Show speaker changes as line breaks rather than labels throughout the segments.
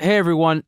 Hey everyone,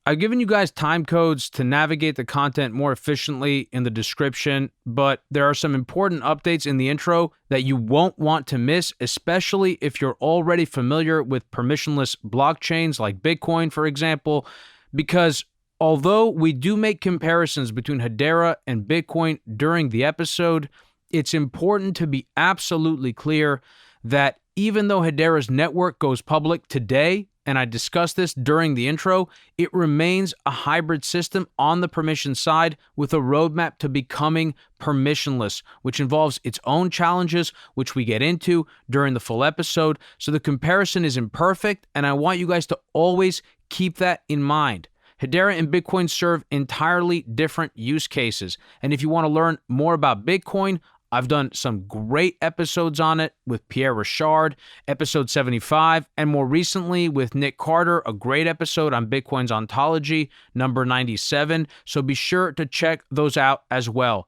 I've given you guys time codes to navigate the content more efficiently in the description, but there are some important updates in the intro that you won't want to miss, especially if you're already familiar with permissionless blockchains like Bitcoin, for example, because although we do make comparisons between Hedera and Bitcoin during the episode, it's important to be absolutely clear that even though Hedera's network goes public today, and I discussed this during the intro, it remains a hybrid system on the permission side with a roadmap to becoming permissionless, which involves its own challenges, which we get into during the full episode. So the comparison is imperfect, and I want you guys to always keep that in mind. Hedera and Bitcoin serve entirely different use cases, and if you want to learn more about Bitcoin, I've done some great episodes on it with Pierre Richard, episode 75, and more recently with Nick Carter, a great episode on Bitcoin's ontology, number 97, so be sure to check those out as well.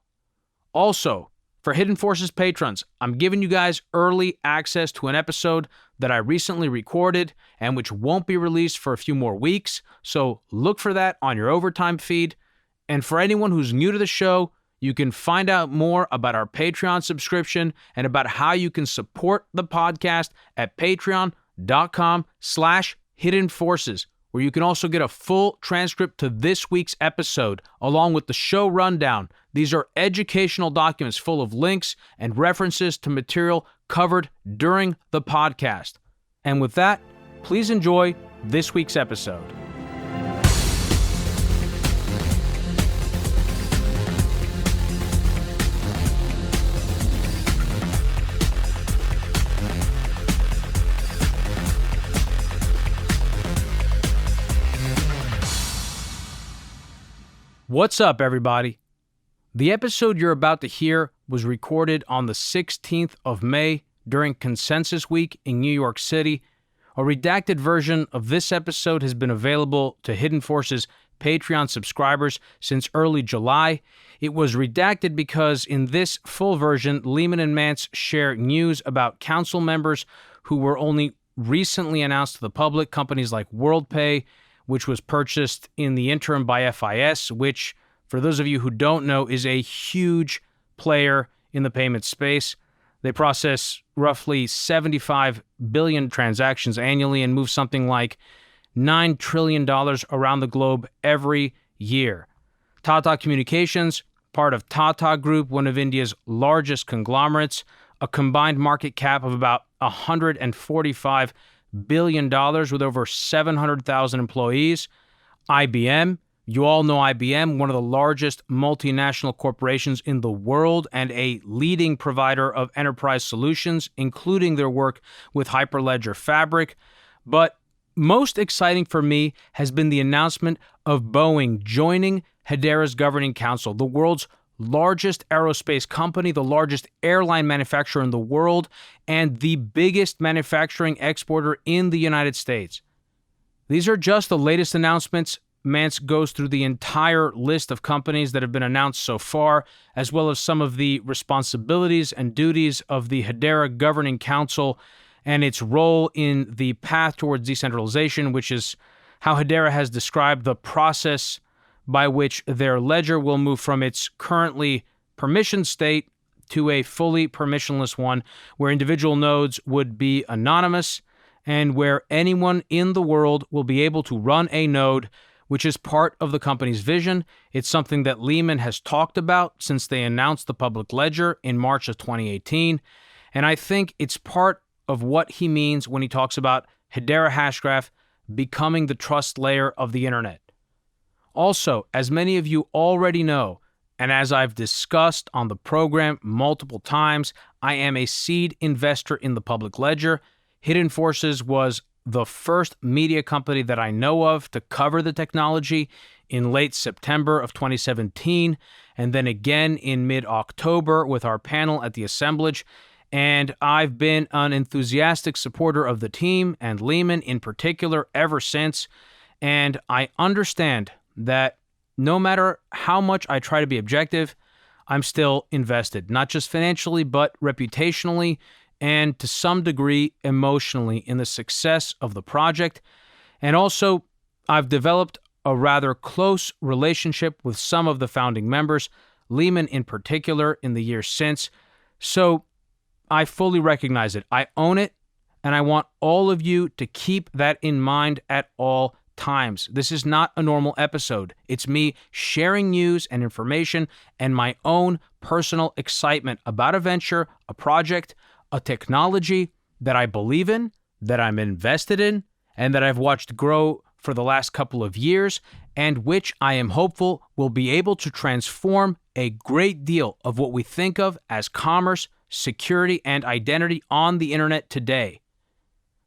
Also, for Hidden Forces patrons, I'm giving you guys early access to an episode that I recently recorded and which won't be released for a few more weeks, so look for that on your overtime feed. And for anyone who's new to the show, you can find out more about our Patreon subscription and about how you can support the podcast at patreon.com/Hidden Forces, where you can also get a full transcript to this week's episode, along with the show rundown. These are educational documents full of links and references to material covered during the podcast. And with that, please enjoy this week's episode. What's up, everybody? The episode you're about to hear was recorded on the 16th of May during Consensus Week in New York City. A redacted version of this episode has been available to Hidden Forces Patreon subscribers since early July. It was redacted because in this full version, Leemon and Mance share news about council members who were only recently announced to the public, companies like WorldPay, which was purchased in the interim by FIS, which, for those of you who don't know, is a huge player in the payment space. They process roughly 75 billion transactions annually and move something like $9 trillion around the globe every year. Tata Communications, part of Tata Group, one of India's largest conglomerates, a combined market cap of about $145 billion with over 700,000 employees. IBM, you all know IBM, one of the largest multinational corporations in the world and a leading provider of enterprise solutions, including their work with Hyperledger Fabric. But most exciting for me has been the announcement of Boeing joining Hedera's Governing Council, the world's largest aerospace company, the largest airline manufacturer in the world, and the biggest manufacturing exporter in the United States. These are just the latest announcements. Mance goes through the entire list of companies that have been announced so far, as well as some of the responsibilities and duties of the Hedera Governing Council and its role in the path towards decentralization, which is how Hedera has described the process by which their ledger will move from its currently permissioned state to a fully permissionless one, where individual nodes would be anonymous and where anyone in the world will be able to run a node, which is part of the company's vision. It's something that Leemon has talked about since they announced the public ledger in March of 2018, and I think it's part of what he means when he talks about Hedera Hashgraph becoming the trust layer of the internet. Also, as many of you already know, and as I've discussed on the program multiple times, I am a seed investor in the public ledger. Hidden Forces was the first media company that I know of to cover the technology in late September of 2017, and then again in mid-October with our panel at the Assemblage. And I've been an enthusiastic supporter of the team and Leemon in particular ever since. And I understand that no matter how much I try to be objective, I'm still invested, not just financially, but reputationally and to some degree emotionally in the success of the project. And also, I've developed a rather close relationship with some of the founding members, Leemon in particular, in the years since. So I fully recognize it. I own it, and I want all of you to keep that in mind at all times. This is not a normal episode. It's me sharing news and information and my own personal excitement about a venture, a project, a technology that I believe in, that I'm invested in, and that I've watched grow for the last couple of years, and which I am hopeful will be able to transform a great deal of what we think of as commerce, security, and identity on the internet today.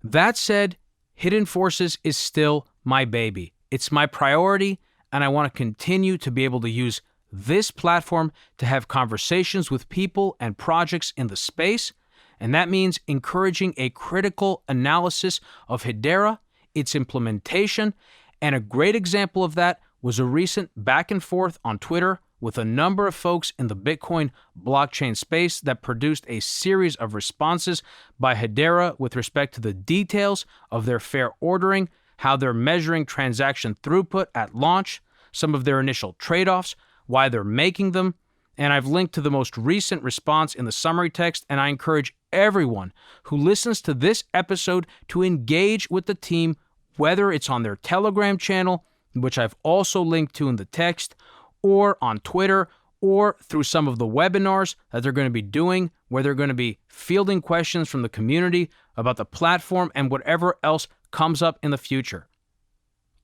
That said, Hidden Forces is still my baby. It's my priority, and I want to continue to be able to use this platform to have conversations with people and projects in the space, and that means encouraging a critical analysis of Hedera, its implementation, and a great example of that was a recent back and forth on Twitter with a number of folks in the Bitcoin blockchain space that produced a series of responses by Hedera with respect to the details of their fair ordering, how they're measuring transaction throughput at launch, some of their initial trade-offs, why they're making them, and I've linked to the most recent response in the summary text, and I encourage everyone who listens to this episode to engage with the team, whether it's on their Telegram channel, which I've also linked to in the text, or on Twitter, or through some of the webinars that they're going to be doing, where they're going to be fielding questions from the community about the platform and whatever else comes up in the future.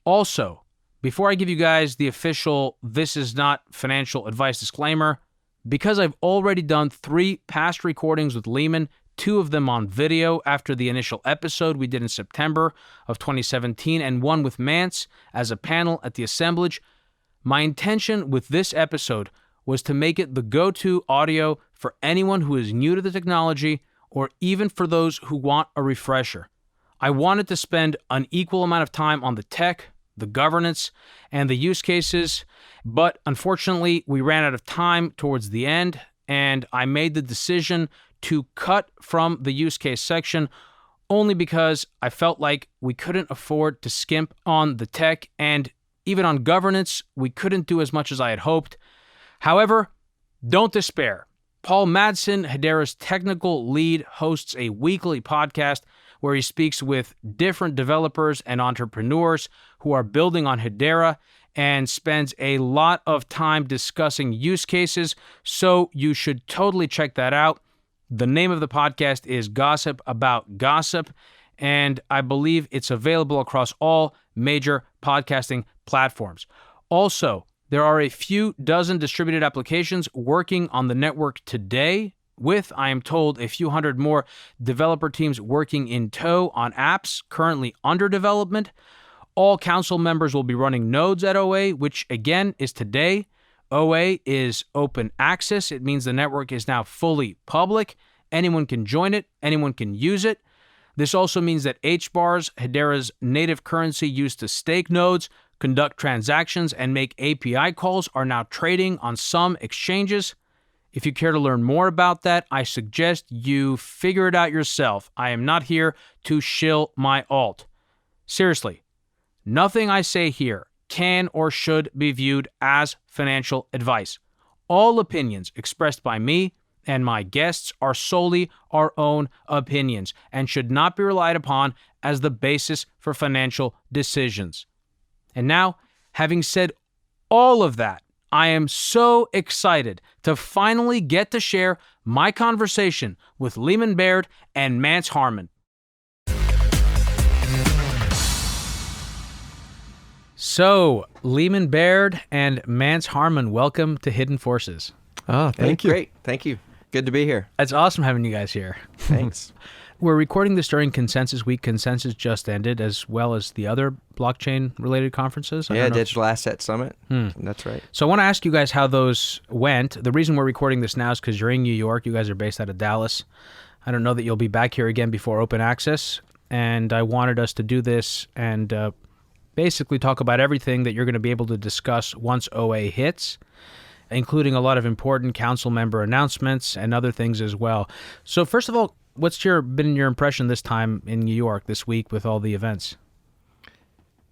Also, before I give you guys the official "this is not financial advice" disclaimer, because I've already done 3 past recordings with Leemon, 2 of them on video after the initial episode we did in September of 2017, and 1 with Mance as a panel at the Assemblage, my intention with this episode was to make it the go-to audio for anyone who is new to the technology or even for those who want a refresher. I wanted to spend an equal amount of time on the tech, the governance, and the use cases, but unfortunately we ran out of time towards the end, and I made the decision to cut from the use case section only because I felt like we couldn't afford to skimp on the tech, and even on governance, we couldn't do as much as I had hoped. However, don't despair. Paul Madsen, Hedera's technical lead, hosts a weekly podcast where he speaks with different developers and entrepreneurs who are building on Hedera and spends a lot of time discussing use cases, so you should totally check that out. The name of the podcast is Gossip About Gossip, and I believe it's available across all major podcasting platforms. Also, there are a few dozen distributed applications working on the network today, with, I am told, a few hundred more developer teams working in tow on apps currently under development. All council members will be running nodes at OA, which again is today. OA is open access. It means the network is now fully public. Anyone can join it. Anyone can use it. This also means that HBARS, Hedera's native currency used to stake nodes, conduct transactions, and make API calls, are now trading on some exchanges. If you care to learn more about that, I suggest you figure it out yourself. I am not here to shill my alt. Seriously, nothing I say here can or should be viewed as financial advice. All opinions expressed by me and my guests are solely our own opinions and should not be relied upon as the basis for financial decisions. And now, having said all of that, I am so excited to finally get to share my conversation with Leemon Baird and Mance Harmon. So, Leemon Baird and Mance Harmon, welcome to Hidden Forces.
Oh, thank you.
Great. Thank you. Good to be here.
It's awesome having you guys here.
Thanks.
We're recording this during Consensus Week. Consensus just ended, as well as the other blockchain-related conferences.
Yeah, Digital Asset Summit. That's right.
So I want to ask you guys how those went. The reason we're recording this now is because you're in New York. You guys are based out of Dallas. I don't know that you'll be back here again before open access, and I wanted us to do this and basically talk about everything that you're going to be able to discuss once OA hits, including a lot of important council member announcements and other things as well. So first of all, what's been your impression this time in New York this week with all the events?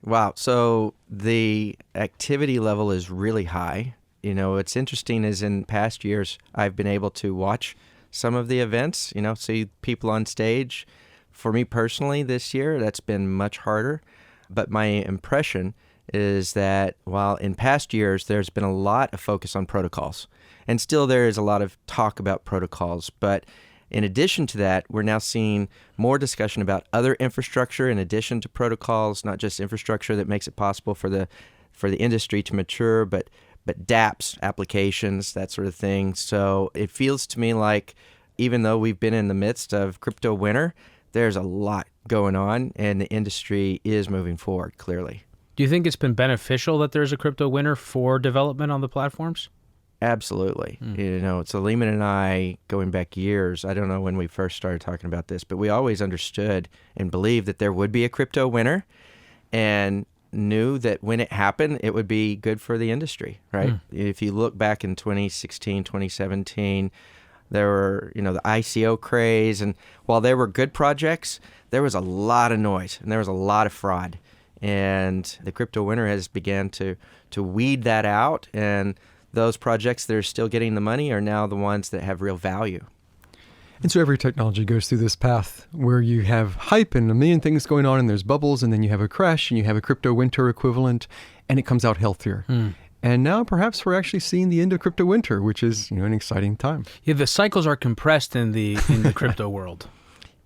Wow. So the activity level is really high. What's interesting is in past years, I've been able to watch some of the events, see people on stage. For me personally this year, that's been much harder. But my impression is that while in past years, there's been a lot of focus on protocols, and still there is a lot of talk about protocols. But in addition to that, we're now seeing more discussion about other infrastructure in addition to protocols, not just infrastructure that makes it possible for the industry to mature, but dApps, applications, that sort of thing. So it feels to me like even though we've been in the midst of crypto winter, there's a lot going on and the industry is moving forward, clearly.
Do you think it's been beneficial that there's a crypto winter for development on the platforms?
Absolutely. So Leemon and I, going back years, I don't know when we first started talking about this, but we always understood and believed that there would be a crypto winter and knew that when it happened, it would be good for the industry, right? If you look back in 2016, 2017, there were, the ICO craze. And while there were good projects, there was a lot of noise and there was a lot of fraud. And the crypto winter has began to weed that out. And those projects that are still getting the money are now the ones that have real value.
And so every technology goes through this path where you have hype and a million things going on and there's bubbles, and then you have a crash and you have a crypto winter equivalent and it comes out healthier. And now perhaps we're actually seeing the end of crypto winter, which is an exciting time.
Yeah, the cycles are compressed in the crypto world.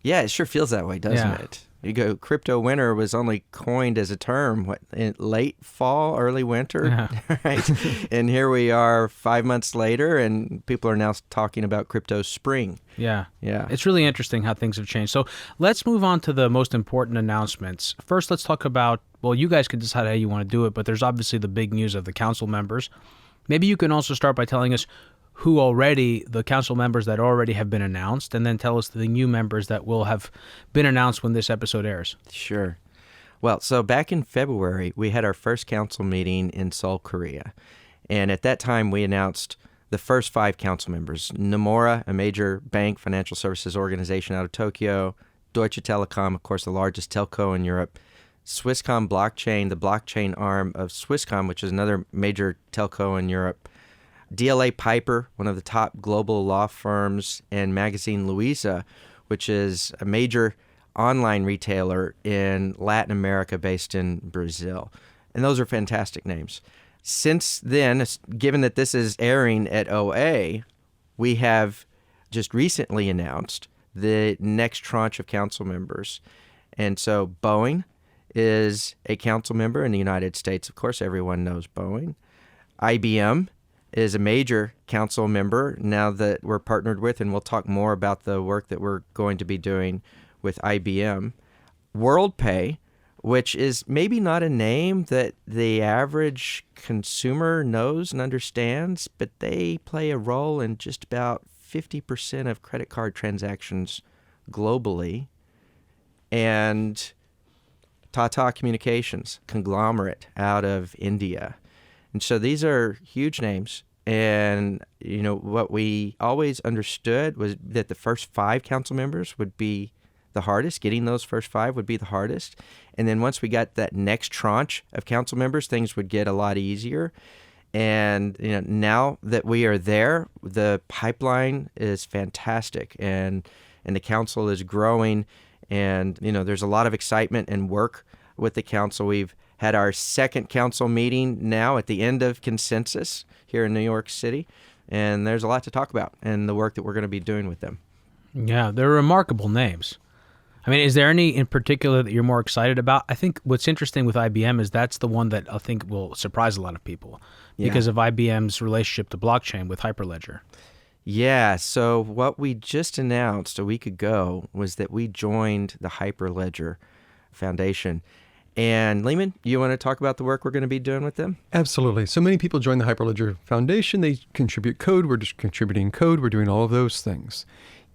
Yeah, it sure feels that way, doesn't it? You go, crypto winter was only coined as a term, in late fall, early winter, right? And here we are 5 months later, and people are now talking about crypto spring.
Yeah. It's really interesting how things have changed. So let's move on to the most important announcements. First, let's talk about, well, you guys can decide how you want to do it, but there's obviously the big news of the council members. Maybe you can also start by telling us the council members that already have been announced, and then tell us the new members that will have been announced when this episode airs.
Sure. Well, so back in February, we had our first council meeting in Seoul, Korea. And at that time, we announced the first 5 council members. Nomura, a major bank financial services organization out of Tokyo. Deutsche Telekom, of course, the largest telco in Europe. Swisscom Blockchain, the blockchain arm of Swisscom, which is another major telco in Europe. DLA Piper, one of the top global law firms, and Magazine Luiza, which is a major online retailer in Latin America based in Brazil. And those are fantastic names. Since then, given that this is airing at OA, we have just recently announced the next tranche of council members. And so Boeing is a council member in the United States. Of course, everyone knows Boeing. IBM is a major council member now that we're partnered with, and we'll talk more about the work that we're going to be doing with IBM. WorldPay, which is maybe not a name that the average consumer knows and understands, but they play a role in just about 50% of credit card transactions globally. And Tata Communications, conglomerate out of India. And so these are huge names. And, what we always understood was that the first 5 council members would be the hardest. Getting those first 5 would be the hardest. And then once we got that next tranche of council members, things would get a lot easier. And, now that we are there, the pipeline is fantastic and the council is growing. And, there's a lot of excitement and work with the council. We've had our second council meeting now at the end of consensus here in New York City. And there's a lot to talk about and the work that we're going to be doing with them.
Yeah, they're remarkable names. I mean, is there any in particular that you're more excited about? I think what's interesting with IBM is that's the one that I think will surprise a lot of people because of IBM's relationship to blockchain with Hyperledger.
Yeah, so what we just announced a week ago was that we joined the Hyperledger Foundation. And Leemon, you want to talk about the work we're going to be doing with them?
Absolutely. So many people join the Hyperledger Foundation. They contribute code. We're just contributing code. We're doing all of those things.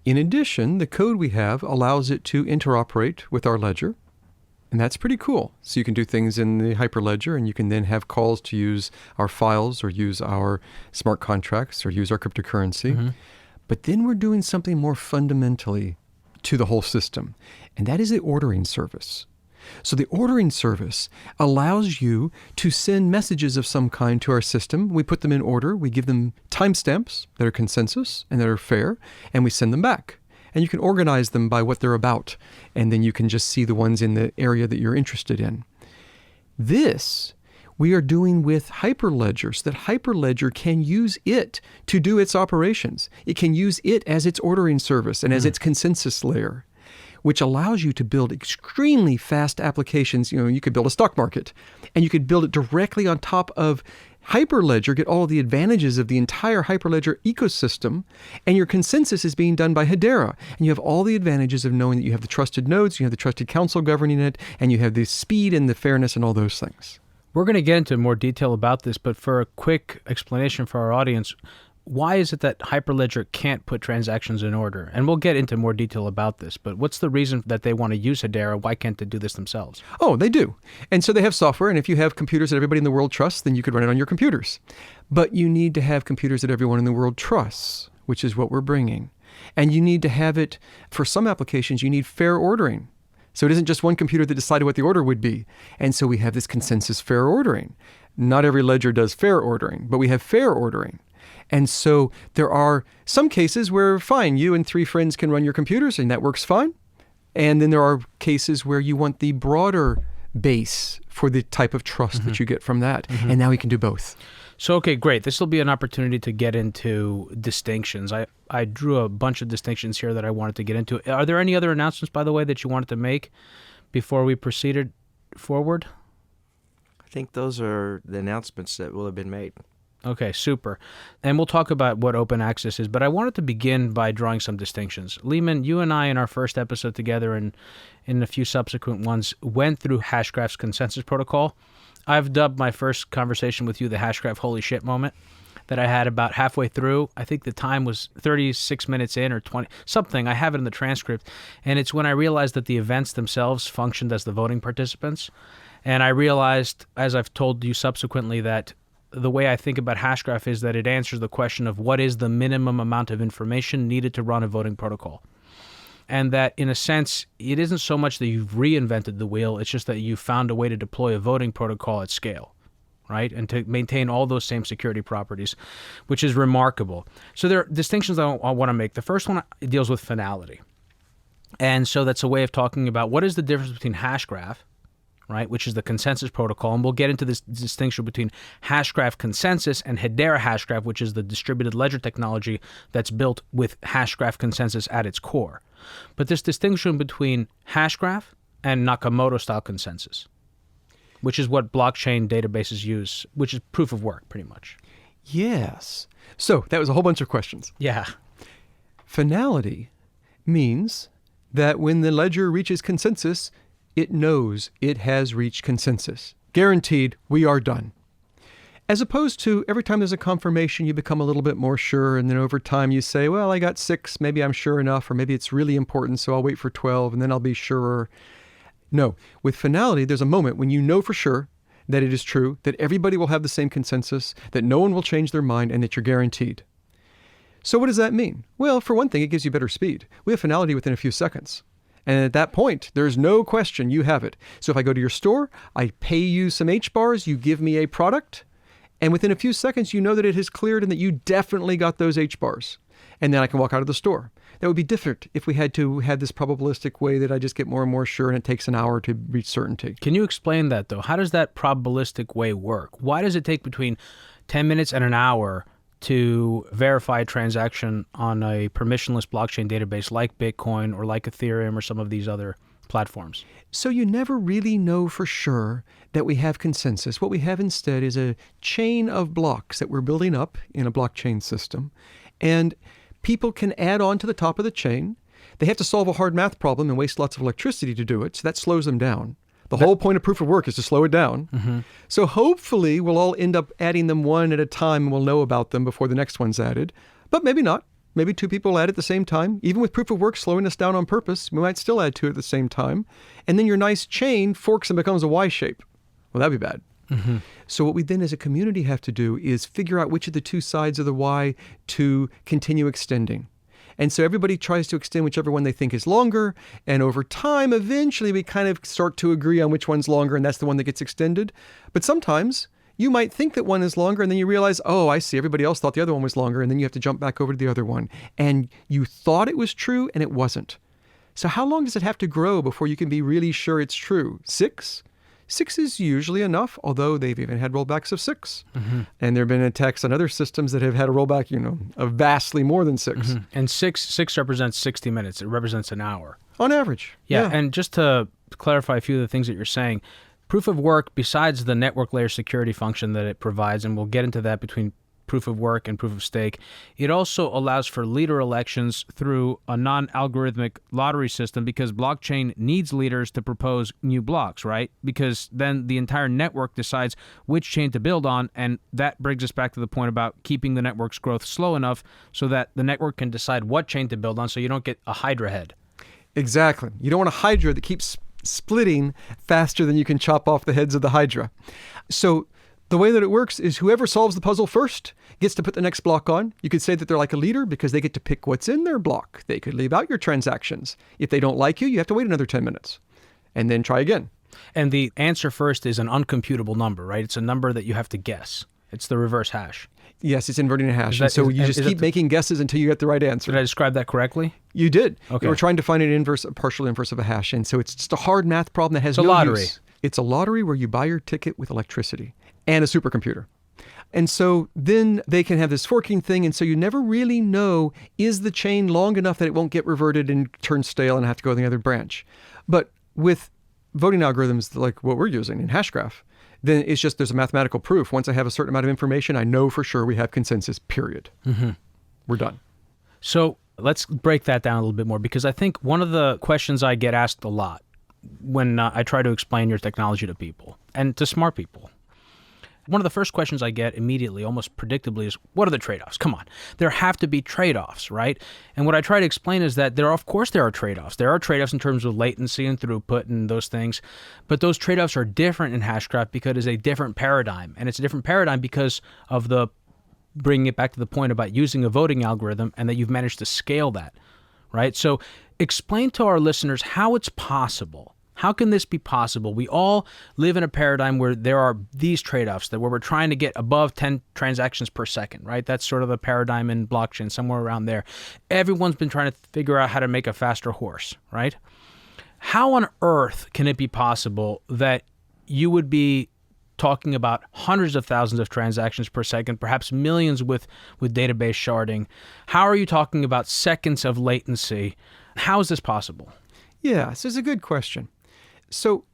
In addition, the code we have allows it to interoperate with our ledger. And that's pretty cool. So you can do things in the Hyperledger, and you can then have calls to use our files or use our smart contracts or use our cryptocurrency. Mm-hmm. But then we're doing something more fundamentally to the whole system, and that is the ordering service. So the ordering service allows you to send messages of some kind to our system. We put them in order. We give them timestamps that are consensus and that are fair, and we send them back. And you can organize them by what they're about, and then you can just see the ones in the area that you're interested in. This we are doing with Hyperledger, so that Hyperledger can use it to do its operations. It can use it as its ordering service and as its consensus layer, which allows you to build extremely fast applications. You could build a stock market, and you could build it directly on top of Hyperledger, get all of the advantages of the entire Hyperledger ecosystem, and your consensus is being done by Hedera. And you have all the advantages of knowing that you have the trusted nodes, you have the trusted council governing it, and you have the speed and the fairness and all those things.
We're going to get into more detail about this, but for a quick explanation for our audience, why is it that Hyperledger can't put transactions in order? And we'll get into more detail about this, but what's the reason that they want to use Hedera? Why can't they do this themselves?
Oh, they do. And so they have software, and if you have computers that everybody in the world trusts, then you could run it on your computers. But you need to have computers that everyone in the world trusts, which is what we're bringing. And you need to have it, for some applications, you need fair ordering. So it isn't just one computer that decided what the order would be. And so we have this consensus fair ordering. Not every ledger does fair ordering, but we have fair ordering. And so there are some cases where, fine, you and 3 friends can run your computers, and that works fine. And then there are cases where you want the broader base for the type of trust that you get from that. And now we can do both.
So, okay, great. This will be an opportunity to get into distinctions. I drew a bunch of distinctions here that I wanted to get into. Are there any other announcements, by the way, that you wanted to make before we proceeded forward?
I think those are the announcements that will have been made.
Okay, super. And we'll talk about what open access is, but I wanted to begin by drawing some distinctions. Leemon, you and I in our first episode together and in a few subsequent ones went through Hashgraph's consensus protocol. I've dubbed my first conversation with you the Hashgraph holy shit moment that I had about halfway through. I think the time was 36 minutes in or 20, something. I have it in the transcript. And it's when I realized that the events themselves functioned as the voting participants. And I realized, as I've told you subsequently, that the way I think about Hashgraph is that it answers the question of what is the minimum amount of information needed to run a voting protocol. And that, in a sense, it isn't so much that you've reinvented the wheel, it's just that you found a way to deploy a voting protocol at scale, right? And to maintain all those same security properties, which is remarkable. So there are distinctions I want to make. The first one deals with finality. And so that's a way of talking about what is the difference between Hashgraph, right, which is the consensus protocol, and we'll get into this distinction between Hashgraph consensus and Hedera Hashgraph, which is the distributed ledger technology that's built with Hashgraph consensus at its core. But this distinction between Hashgraph and Nakamoto-style consensus, which is what blockchain databases use, which is proof of work, pretty much.
Yes. So that was a whole bunch of questions.
Yeah.
Finality means that when the ledger reaches consensus, it knows it has reached consensus. Guaranteed, we are done. As opposed to every time there's a confirmation, you become a little bit more sure, and then over time you say, well, I got 6, maybe I'm sure enough, or maybe it's really important, so I'll wait for 12, and then I'll be surer. No, with finality, there's a moment when you know for sure that it is true, that everybody will have the same consensus, that no one will change their mind, and that you're guaranteed. So what does that mean? Well, for one thing, it gives you better speed. We have finality within a few seconds. And at that point, there's no question you have it. So if I go to your store, I pay you some HBARs, you give me a product, and within a few seconds, you know that it has cleared and that you definitely got those HBARs. And then I can walk out of the store. That would be different if we had to have this probabilistic way that I just get more and more sure and it takes an hour to reach certainty.
Can you explain that, though? How does that probabilistic way work? Why does it take between 10 minutes and an hour to verify a transaction on a permissionless blockchain database like Bitcoin or like Ethereum or some of these other platforms?
So you never really know for sure that we have consensus. What we have instead is a chain of blocks that we're building up in a blockchain system. And people can add on to the top of the chain. They have to solve a hard math problem and waste lots of electricity to do it. So that slows them down. The whole point of proof of work is to slow it down. So hopefully we'll all end up adding them one at a time and we'll know about them before the next one's added. But maybe not. Maybe 2 people add at the same time. Even with proof of work slowing us down on purpose, we might still add 2 at the same time. And then your nice chain forks and becomes a Y shape. Well, that'd be bad. So what we then as a community have to do is figure out which of the 2 sides of the Y to continue extending. And so everybody tries to extend whichever one they think is longer. And over time, eventually we kind of start to agree on which one's longer, and that's the one that gets extended. But sometimes you might think that one is longer, and then you realize, oh, I see, everybody else thought the other one was longer, and then you have to jump back over to the other one. And you thought it was true, and it wasn't. So how long does it have to grow before you can be really sure it's true? 6? 6 is usually enough, although they've even had rollbacks of 6. And there have been attacks on other systems that have had a rollback, of vastly more than 6.
And six represents 60 minutes. It represents an hour.
On average.
Yeah, and just to clarify a few of the things that you're saying, proof of work, besides the network layer security function that it provides, and we'll get into that between proof of work and proof of stake, it also allows for leader elections through a non-algorithmic lottery system, because blockchain needs leaders to propose new blocks, right? Because then the entire network decides which chain to build on, and that brings us back to the point about keeping the network's growth slow enough so that the network can decide what chain to build on, so you don't get a Hydra head. Exactly.
You don't want a Hydra that keeps splitting faster than you can chop off the heads of the Hydra. So the way that it works is whoever solves the puzzle first gets to put the next block on. You could say that they're like a leader because they get to pick what's in their block. They could leave out your transactions. If they don't like you, you have to wait another 10 minutes and then try again.
And the answer first is an uncomputable number, right? It's a number that you have to guess. It's the reverse hash.
Yes, it's inverting a hash. So you just keep making guesses until you get the right answer.
Did I describe that correctly?
You did.
Okay.
You were trying to find a partial inverse of a hash. And so it's just a hard math problem that has no
lottery.
use. It's a lottery where you buy your ticket with electricity and a supercomputer. And so then they can have this forking thing. And so you never really know, is the chain long enough that it won't get reverted and turn stale and have to go to the other branch? But with voting algorithms like what we're using in Hashgraph, then it's just there's a mathematical proof. Once I have a certain amount of information, I know for sure we have consensus, period. We're done.
So let's break that down a little bit more, because I think one of the questions I get asked a lot when I try to explain your technology to people and to smart people, one of the first questions I get immediately, almost predictably, is, what are the trade-offs? Come on. There have to be trade-offs, right? And what I try to explain is that of course there are trade-offs. There are trade-offs in terms of latency and throughput and those things. But those trade-offs are different in Hashgraph because it's a different paradigm. And it's a different paradigm because of bringing it back to the point about using a voting algorithm and that you've managed to scale that, right? So explain to our listeners how it's possible. How can this be possible? We all live in a paradigm where there are these trade-offs, where we're trying to get above 10 transactions per second, right? That's sort of the paradigm in blockchain, somewhere around there. Everyone's been trying to figure out how to make a faster horse, right? How on earth can it be possible that you would be talking about hundreds of thousands of transactions per second, perhaps millions with database sharding? How are you talking about seconds of latency? How is this possible?
Yeah, so it's a good question. So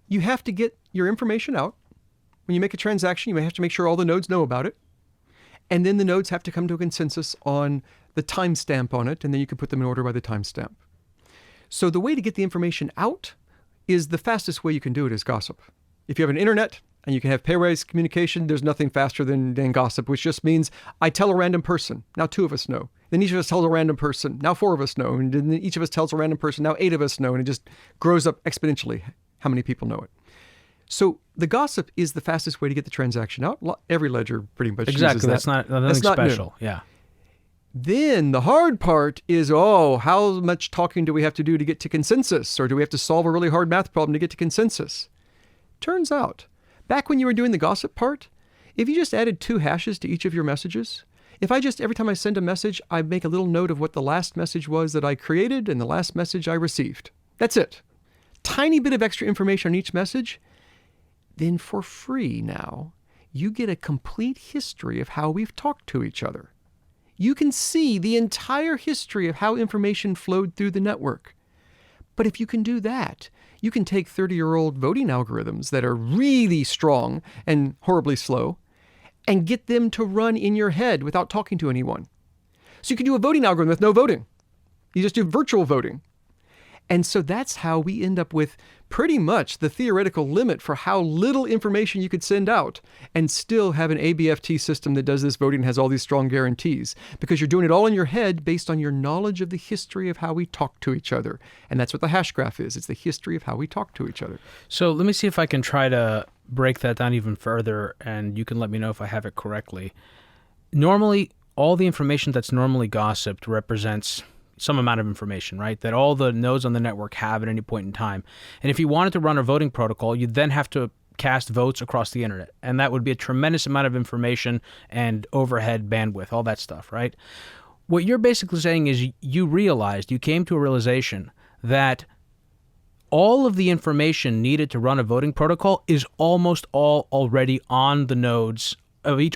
you have to get your information out. When you make a transaction, you may have to make sure all the nodes know about it. And then the nodes have to come to a consensus on the timestamp on it, and then you can put them in order by the timestamp. So the way to get the information out is the fastest way you can do it is gossip. If you have an internet and you can have pairwise communication, there's nothing faster than gossip, which just means I tell a random person. Now 2 of us know. Then each of us tells a random person. Now 4 of us know. And then each of us tells a random person. Now 8 of us know. And it just grows up exponentially how many people know it. So the gossip is the fastest way to get the transaction out. Every ledger pretty much uses that.
Exactly. That's nothing special. New. Yeah.
Then the hard part is, how much talking do we have to do to get to consensus? Or do we have to solve a really hard math problem to get to consensus? Turns out, back when you were doing the gossip part, if you just added 2 hashes to each of your messages, if every time I send a message, I make a little note of what the last message was that I created and the last message I received. That's it. Tiny bit of extra information on each message. Then for free now, you get a complete history of how we've talked to each other. You can see the entire history of how information flowed through the network. But if you can do that, you can take 30-year-old voting algorithms that are really strong and horribly slow and get them to run in your head without talking to anyone. So you can do a voting algorithm with no voting. You just do virtual voting. And so that's how we end up with pretty much the theoretical limit for how little information you could send out and still have an ABFT system that does this voting and has all these strong guarantees, because you're doing it all in your head based on your knowledge of the history of how we talk to each other. And that's what the Hashgraph is. It's the history of how we talk to each other.
So let me see if I can try to break that down even further, and you can let me know if I have it correctly. Normally, all the information that's normally gossiped represents some amount of information, right? That all the nodes on the network have at any point in time. And if you wanted to run a voting protocol, you'd then have to cast votes across the internet. And that would be a tremendous amount of information and overhead bandwidth, all that stuff, right? What you're basically saying is you came to a realization that all of the information needed to run a voting protocol is almost all already on the nodes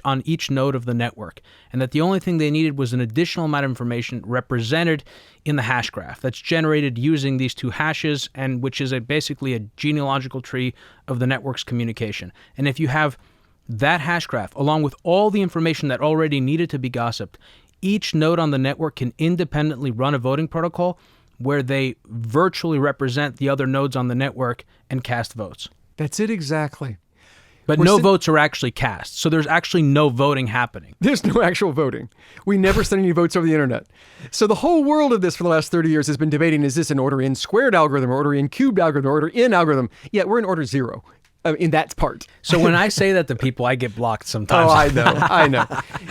on each node of the network, and that the only thing they needed was an additional amount of information represented in the hash graph that's generated using these two hashes, and which is basically a genealogical tree of the network's communication. And if you have that hash graph along with all the information that already needed to be gossiped, each node on the network can independently run a voting protocol where they virtually represent the other nodes on the network and cast votes.
That's it exactly.
But no votes are actually cast. So there's actually no voting happening.
There's no actual voting. We never send any votes over the internet. So the whole world of this for the last 30 years has been debating, is this an order n squared algorithm, or order n cubed algorithm, or order n algorithm? Yeah, we're in order 0 in that part.
So when I say that to people, I get blocked sometimes.
Oh, I know.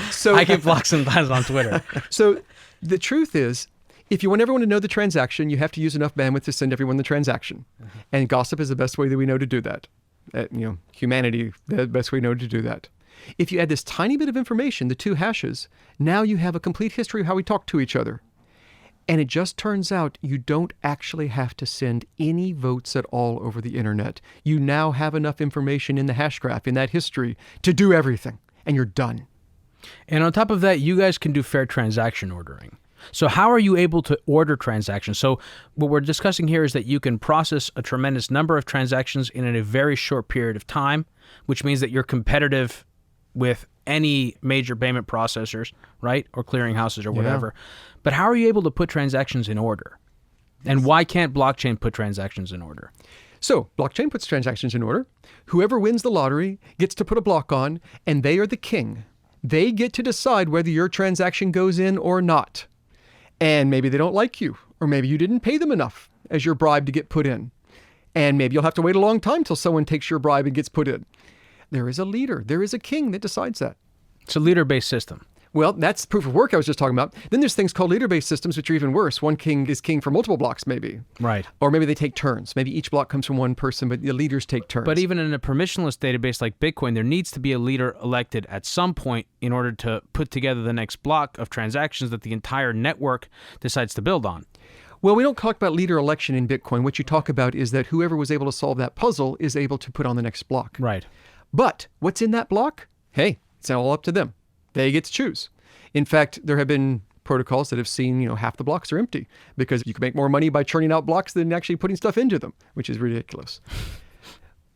So
I get blocked sometimes on Twitter.
So the truth is, if you want everyone to know the transaction, you have to use enough bandwidth to send everyone the transaction. Mm-hmm. And gossip is the best way that we know to do that. Humanity, the best way we know to do that. If you add this tiny bit of information, the two hashes, now you have a complete history of how we talk to each other. And it just turns out you don't actually have to send any votes at all over the internet. You now have enough information in the hash graph, in that history, to do everything, and you're done.
And on top of that, you guys can do fair transaction ordering. So how are you able to order transactions? So what we're discussing here is that you can process a tremendous number of transactions in a very short period of time, which means that you're competitive with any major payment processors, right? Or clearinghouses or whatever. Yeah. But how are you able to put transactions in order? And why can't blockchain put transactions in order?
So blockchain puts transactions in order. Whoever wins the lottery gets to put a block on, and they are the king. They get to decide whether your transaction goes in or not. And maybe they don't like you, or maybe you didn't pay them enough as your bribe to get put in. And maybe you'll have to wait a long time till someone takes your bribe and gets put in. There is a leader. There is a king that decides that.
It's a leader-based system.
Well, that's proof of work I was just talking about. Then there's things called leader-based systems, which are even worse. One king is king for multiple blocks, maybe.
Right.
Or maybe they take turns. Maybe each block comes from one person, but the leaders take turns.
But even in a permissionless database like Bitcoin, there needs to be a leader elected at some point in order to put together the next block of transactions that the entire network decides to build on.
Well, we don't talk about leader election in Bitcoin. What you talk about is that whoever was able to solve that puzzle is able to put on the next block.
Right.
But what's in that block? Hey, it's all up to them. They get to choose. In fact, there have been protocols that have seen, half the blocks are empty because you can make more money by churning out blocks than actually putting stuff into them, which is ridiculous.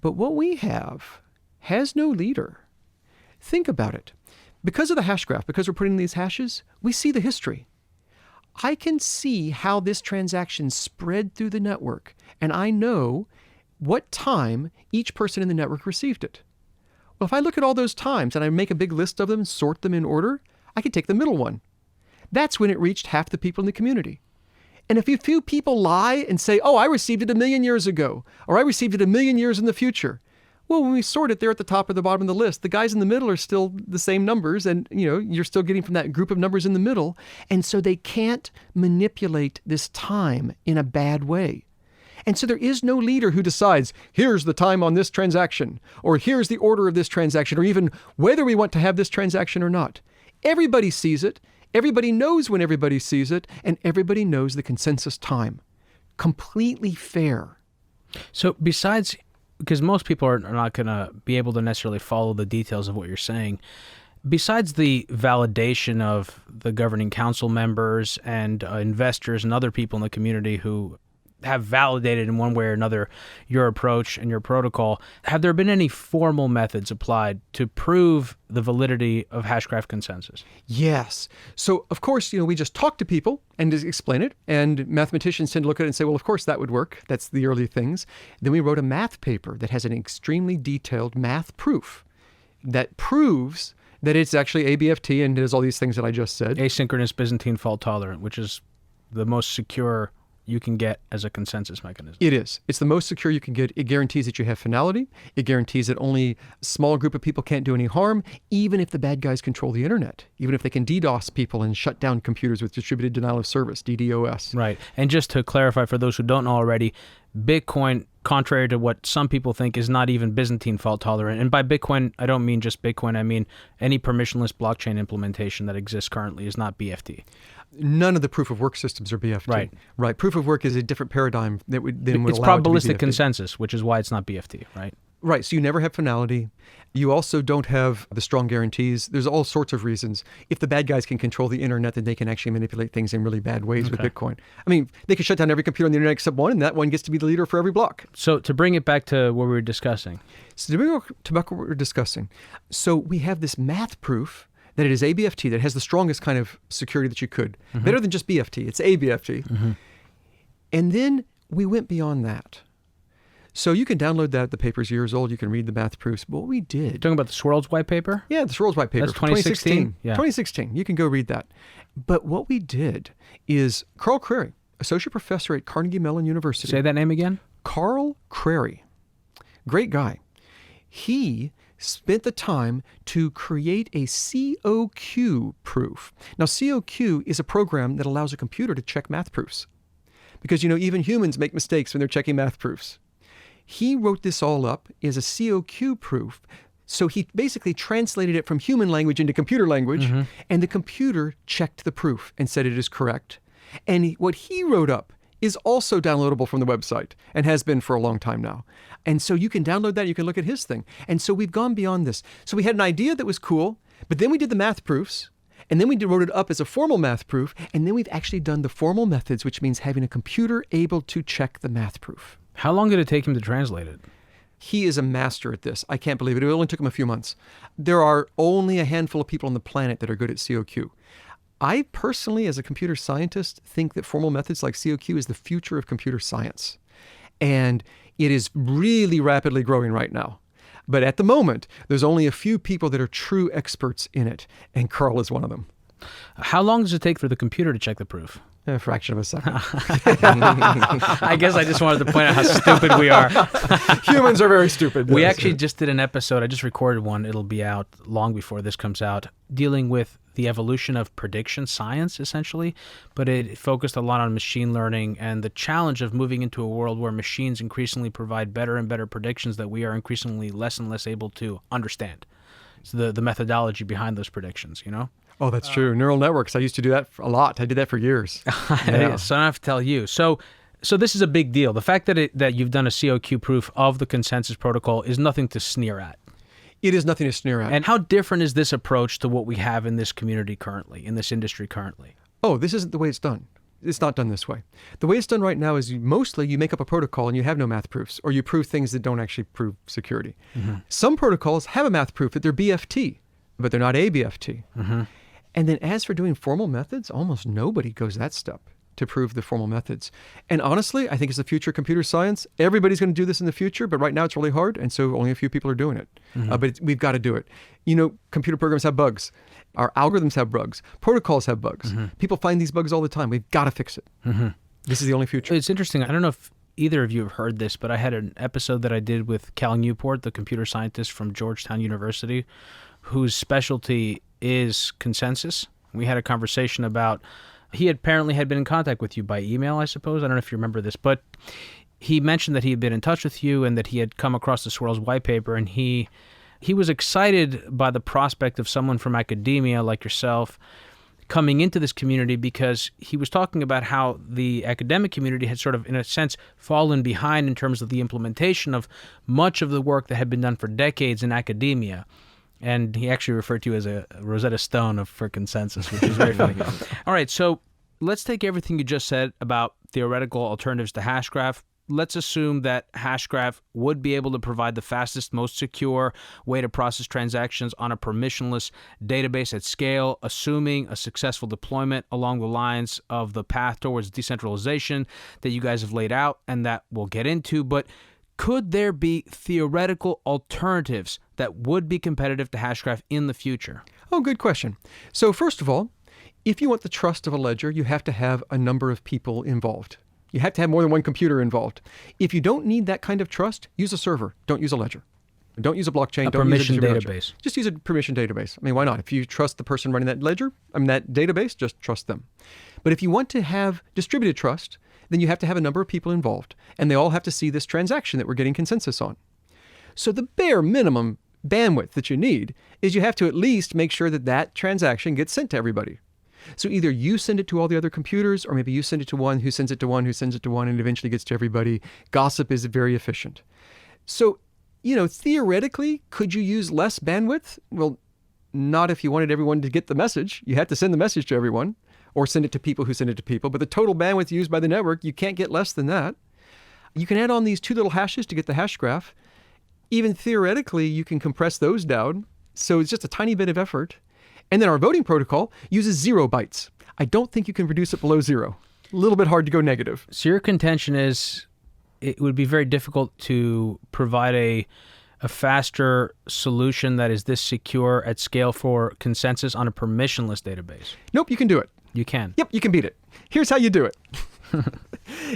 But what we have has no leader. Think about it. Because of the hash graph, because we're putting in these hashes, we see the history. I can see how this transaction spread through the network, and I know what time each person in the network received it. Well, if I look at all those times and I make a big list of them and sort them in order, I can take the middle one. That's when it reached half the people in the community. And if a few people lie and say, oh, I received it 1 million years ago, or I received it 1 million years in the future, well, when we sort it, they're at the top or the bottom of the list. The guys in the middle are still the same numbers, and you're still getting from that group of numbers in the middle. And so they can't manipulate this time in a bad way. And so there is no leader who decides, here's the time on this transaction, or here's the order of this transaction, or even whether we want to have this transaction or not. Everybody sees it, everybody knows when everybody sees it, and everybody knows the consensus time. Completely fair.
So besides, because most people are not going to be able to necessarily follow the details of what you're saying, besides the validation of the governing council members and investors and other people in the community who have validated in one way or another your approach and your protocol, have there been any formal methods applied to prove the validity of Hashgraph consensus?
Yes. So, of course, we just talk to people and just explain it, and mathematicians tend to look at it and say, well, of course that would work. That's the early things. Then we wrote a math paper that has an extremely detailed math proof that proves that it's actually ABFT and does all these things that I just said.
Asynchronous Byzantine fault tolerant, which is the most secure you can get as a consensus mechanism.
It is. It's the most secure you can get. It guarantees that you have finality. It guarantees that only a small group of people can't do any harm, even if the bad guys control the internet, even if they can DDoS people and shut down computers with distributed denial of service, DDoS.
Right. And just to clarify for those who don't know already, Bitcoin, contrary to what some people think, is not even Byzantine fault tolerant. And by Bitcoin, I don't mean just Bitcoin. I mean any permissionless blockchain implementation that exists currently is not BFT.
None of the proof of work systems are BFT.
Right.
Right. Proof of work is a different paradigm that would allow it to be
It's probabilistic
BFT.
consensus, which is why it's not BFT, right?
Right. So you never have finality. You also don't have the strong guarantees. There's all sorts of reasons. If the bad guys can control the internet, then they can actually manipulate things in really bad ways with Bitcoin. I mean, they can shut down every computer on the internet except one, and that one gets to be the leader for every block.
So to bring it back to what we were discussing.
So to bring it back to what we're discussing. So we have this math proof that it is ABFT that has the strongest kind of security that you could. Better than just BFT. It's ABFT. And then we went beyond that. So you can download that. The paper's years old. You can read the math proofs. But what we did...
You're talking about the Swirls white paper?
Yeah, the Swirls white paper.
That's 2016? Yeah.
2016. You can go read that. But what we did is Carl Crary, associate professor at Carnegie Mellon University.
Say that name again?
Carl Crary. Great guy. He spent the time to create a COQ proof. Now, COQ is a program that allows a computer to check math proofs. Because, even humans make mistakes when they're checking math proofs. He wrote this all up as a COQ proof. So he basically translated it from human language into computer language, and the computer checked the proof and said it is correct. And what he wrote up is also downloadable from the website and has been for a long time now. And so you can download that, you can look at his thing. And so we've gone beyond this. So we had an idea that was cool, but then we did the math proofs, and then we wrote it up as a formal math proof, and then we've actually done the formal methods, which means having a computer able to check the math proof.
How long did it take him to translate it?
He is a master at this. I can't believe it. It only took him a few months. There are only a handful of people on the planet that are good at COQ. I personally, as a computer scientist, think that formal methods like COQ is the future of computer science. And it is really rapidly growing right now. But at the moment, there's only a few people that are true experts in it, and Carl is one of them.
How long does it take for the computer to check the proof?
A fraction of a second.
I guess I just wanted to point out how stupid we are.
Humans are very stupid.
We actually just did an episode. I just recorded one. It'll be out long before this comes out, dealing with the evolution of prediction science, essentially. But it focused a lot on machine learning and the challenge of moving into a world where machines increasingly provide better and better predictions that we are increasingly less and less able to understand. So the methodology behind those predictions,
Oh, that's true. Neural networks. I used to do that a lot. I did that for years.
Yeah. So I don't have to tell you. So this is a big deal. The fact that you've done a COQ proof of the consensus protocol is nothing to sneer at.
It is nothing to sneer at.
And how different is this approach to what we have in this community currently, in this industry currently?
Oh, this isn't the way it's done. It's not done this way. The way it's done right now is mostly you make up a protocol and you have no math proofs, or you prove things that don't actually prove security. Some protocols have a math proof that they're BFT, but they're not ABFT. And then as for doing formal methods, almost nobody goes that step to prove the formal methods. And honestly, I think it's the future of computer science. Everybody's going to do this in the future, but right now it's really hard, and so only a few people are doing it. But we've got to do it. Computer programs have bugs. Our algorithms have bugs. Protocols have bugs. People find these bugs all the time. We've got to fix it. This is the only future.
It's interesting. I don't know if either of you have heard this, but I had an episode that I did with Cal Newport, the computer scientist from Georgetown University, whose specialty is consensus. We had a conversation about, he apparently had been in contact with you by email, I suppose. I don't know if you remember this, but he mentioned that he had been in touch with you and that he had come across the Swirls white paper, and he was excited by the prospect of someone from academia like yourself coming into this community, because he was talking about how the academic community had sort of, in a sense, fallen behind in terms of the implementation of much of the work that had been done for decades in academia. And he actually referred to you as a Rosetta Stone for consensus, which is very funny. All right, so let's take everything you just said about theoretical alternatives to Hashgraph. Let's assume that Hashgraph would be able to provide the fastest, most secure way to process transactions on a permissionless database at scale, assuming a successful deployment along the lines of the path towards decentralization that you guys have laid out and that we'll get into. But could there be theoretical alternatives that would be competitive to Hashgraph in the future?
Oh, good question. So first of all, if you want the trust of a ledger, you have to have a number of people involved. You have to have more than one computer involved. If you don't need that kind of trust, use a server. Don't use a ledger. Don't use a blockchain. Don't use a
permission
distributed
database.
ledger. Just use a permission database. I mean, why not? If you trust the person running that ledger, that database, just trust them. But if you want to have distributed trust, then you have to have a number of people involved, and they all have to see this transaction that we're getting consensus on. So the bare minimum bandwidth that you need is you have to at least make sure that that transaction gets sent to everybody. So either you send it to all the other computers, or maybe you send it to one who sends it to one who sends it to one, and it eventually gets to everybody. Gossip is very efficient. So, theoretically, could you use less bandwidth? Well, not if you wanted everyone to get the message. You had to send the message to everyone, or send it to people who send it to people. But the total bandwidth used by the network, you can't get less than that. You can add on these 2 little hashes to get the hash graph. Even theoretically, you can compress those down. So it's just a tiny bit of effort. And then our voting protocol uses 0 bytes. I don't think you can reduce it below 0. A little bit hard to go negative.
So your contention is it would be very difficult to provide a faster solution that is this secure at scale for consensus on a permissionless database.
Nope, you can do it.
You can.
Yep, you can beat it. Here's how you do it.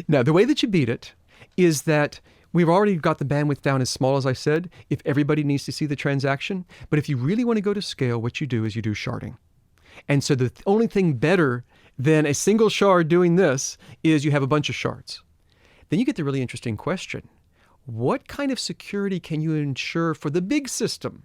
Now, the way that you beat it is that we've already got the bandwidth down as small as I said, if everybody needs to see the transaction. But if you really want to go to scale, what you do is you do sharding. And so the only thing better than a single shard doing this is you have a bunch of shards. Then you get the really interesting question. What kind of security can you ensure for the big system?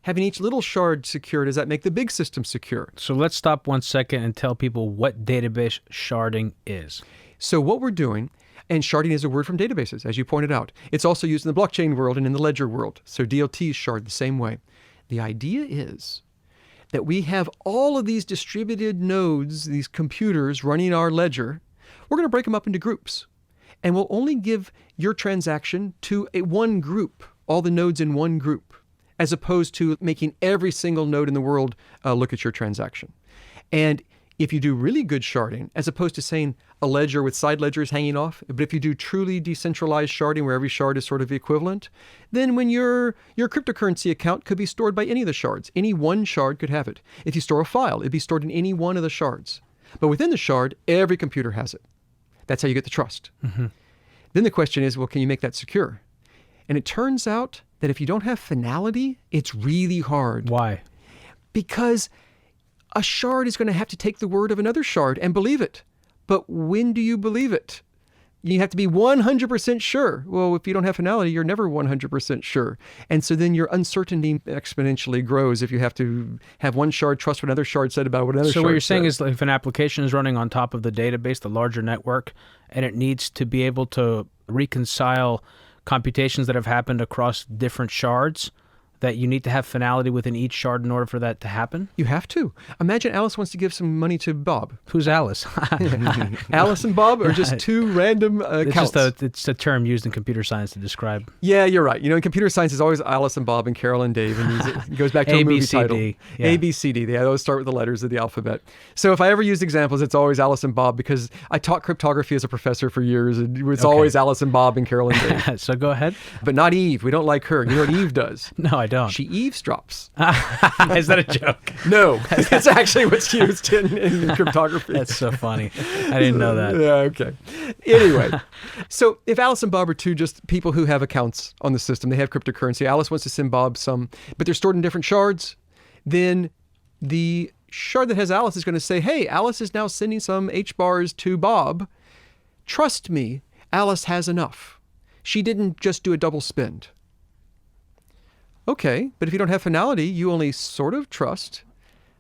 Having each little shard secure, does that make the big system secure?
So let's stop 1 second and tell people what database sharding is.
So what we're doing, and sharding is a word from databases, as you pointed out. It's also used in the blockchain world and in the ledger world. So DLTs shard the same way. The idea is that we have all of these distributed nodes, these computers running our ledger. We're going to break them up into groups. And we'll only give your transaction to one group, all the nodes in one group, as opposed to making every single node in the world look at your transaction. And if you do really good sharding, as opposed to saying a ledger with side ledgers hanging off, but if you do truly decentralized sharding where every shard is sort of equivalent, then when your cryptocurrency account could be stored by any of the shards. Any one shard could have it. If you store a file, it'd be stored in any one of the shards. But within the shard, every computer has it. That's how you get the trust. Mm-hmm. Then the question is, well, can you make that secure? And it turns out that if you don't have finality, it's really hard.
Why?
Because a shard is going to have to take the word of another shard and believe it. But when do you believe it? You have to be 100% sure. Well, if you don't have finality, you're never 100% sure. And so then your uncertainty exponentially grows if you have to have one shard trust what another shard said about what another shard said.
So what you're saying is if an application is running on top of the database, the larger network, and it needs to be able to reconcile computations that have happened across different shards, that you need to have finality within each shard in order for that to happen?
You have to. Imagine Alice wants to give some money to Bob.
Who's Alice?
Alice and Bob are just two random accounts.
It's a term used in computer science to describe.
Yeah, you're right. In computer science, it's always Alice and Bob and Carol and Dave, and it goes back to a movie title.
Yeah.
A, B, C, D. They always start with the letters of the alphabet. So if I ever use examples, it's always Alice and Bob because I taught cryptography as a professor for years, and it's always Alice and Bob and Carol and Dave.
So go ahead.
But not Eve. We don't like her. You know what Eve does?
No, I don't.
She eavesdrops.
Is that a joke?
No, it's actually what's used in cryptography.
That's so funny. I didn't know that.
Yeah, okay. Anyway, so if Alice and Bob are two just people who have accounts on the system, they have cryptocurrency, Alice wants to send Bob some, but they're stored in different shards, then the shard that has Alice is going to say, hey, Alice is now sending some HBARS to Bob. Trust me, Alice has enough. She didn't just do a double spend. Okay, but if you don't have finality, you only sort of trust.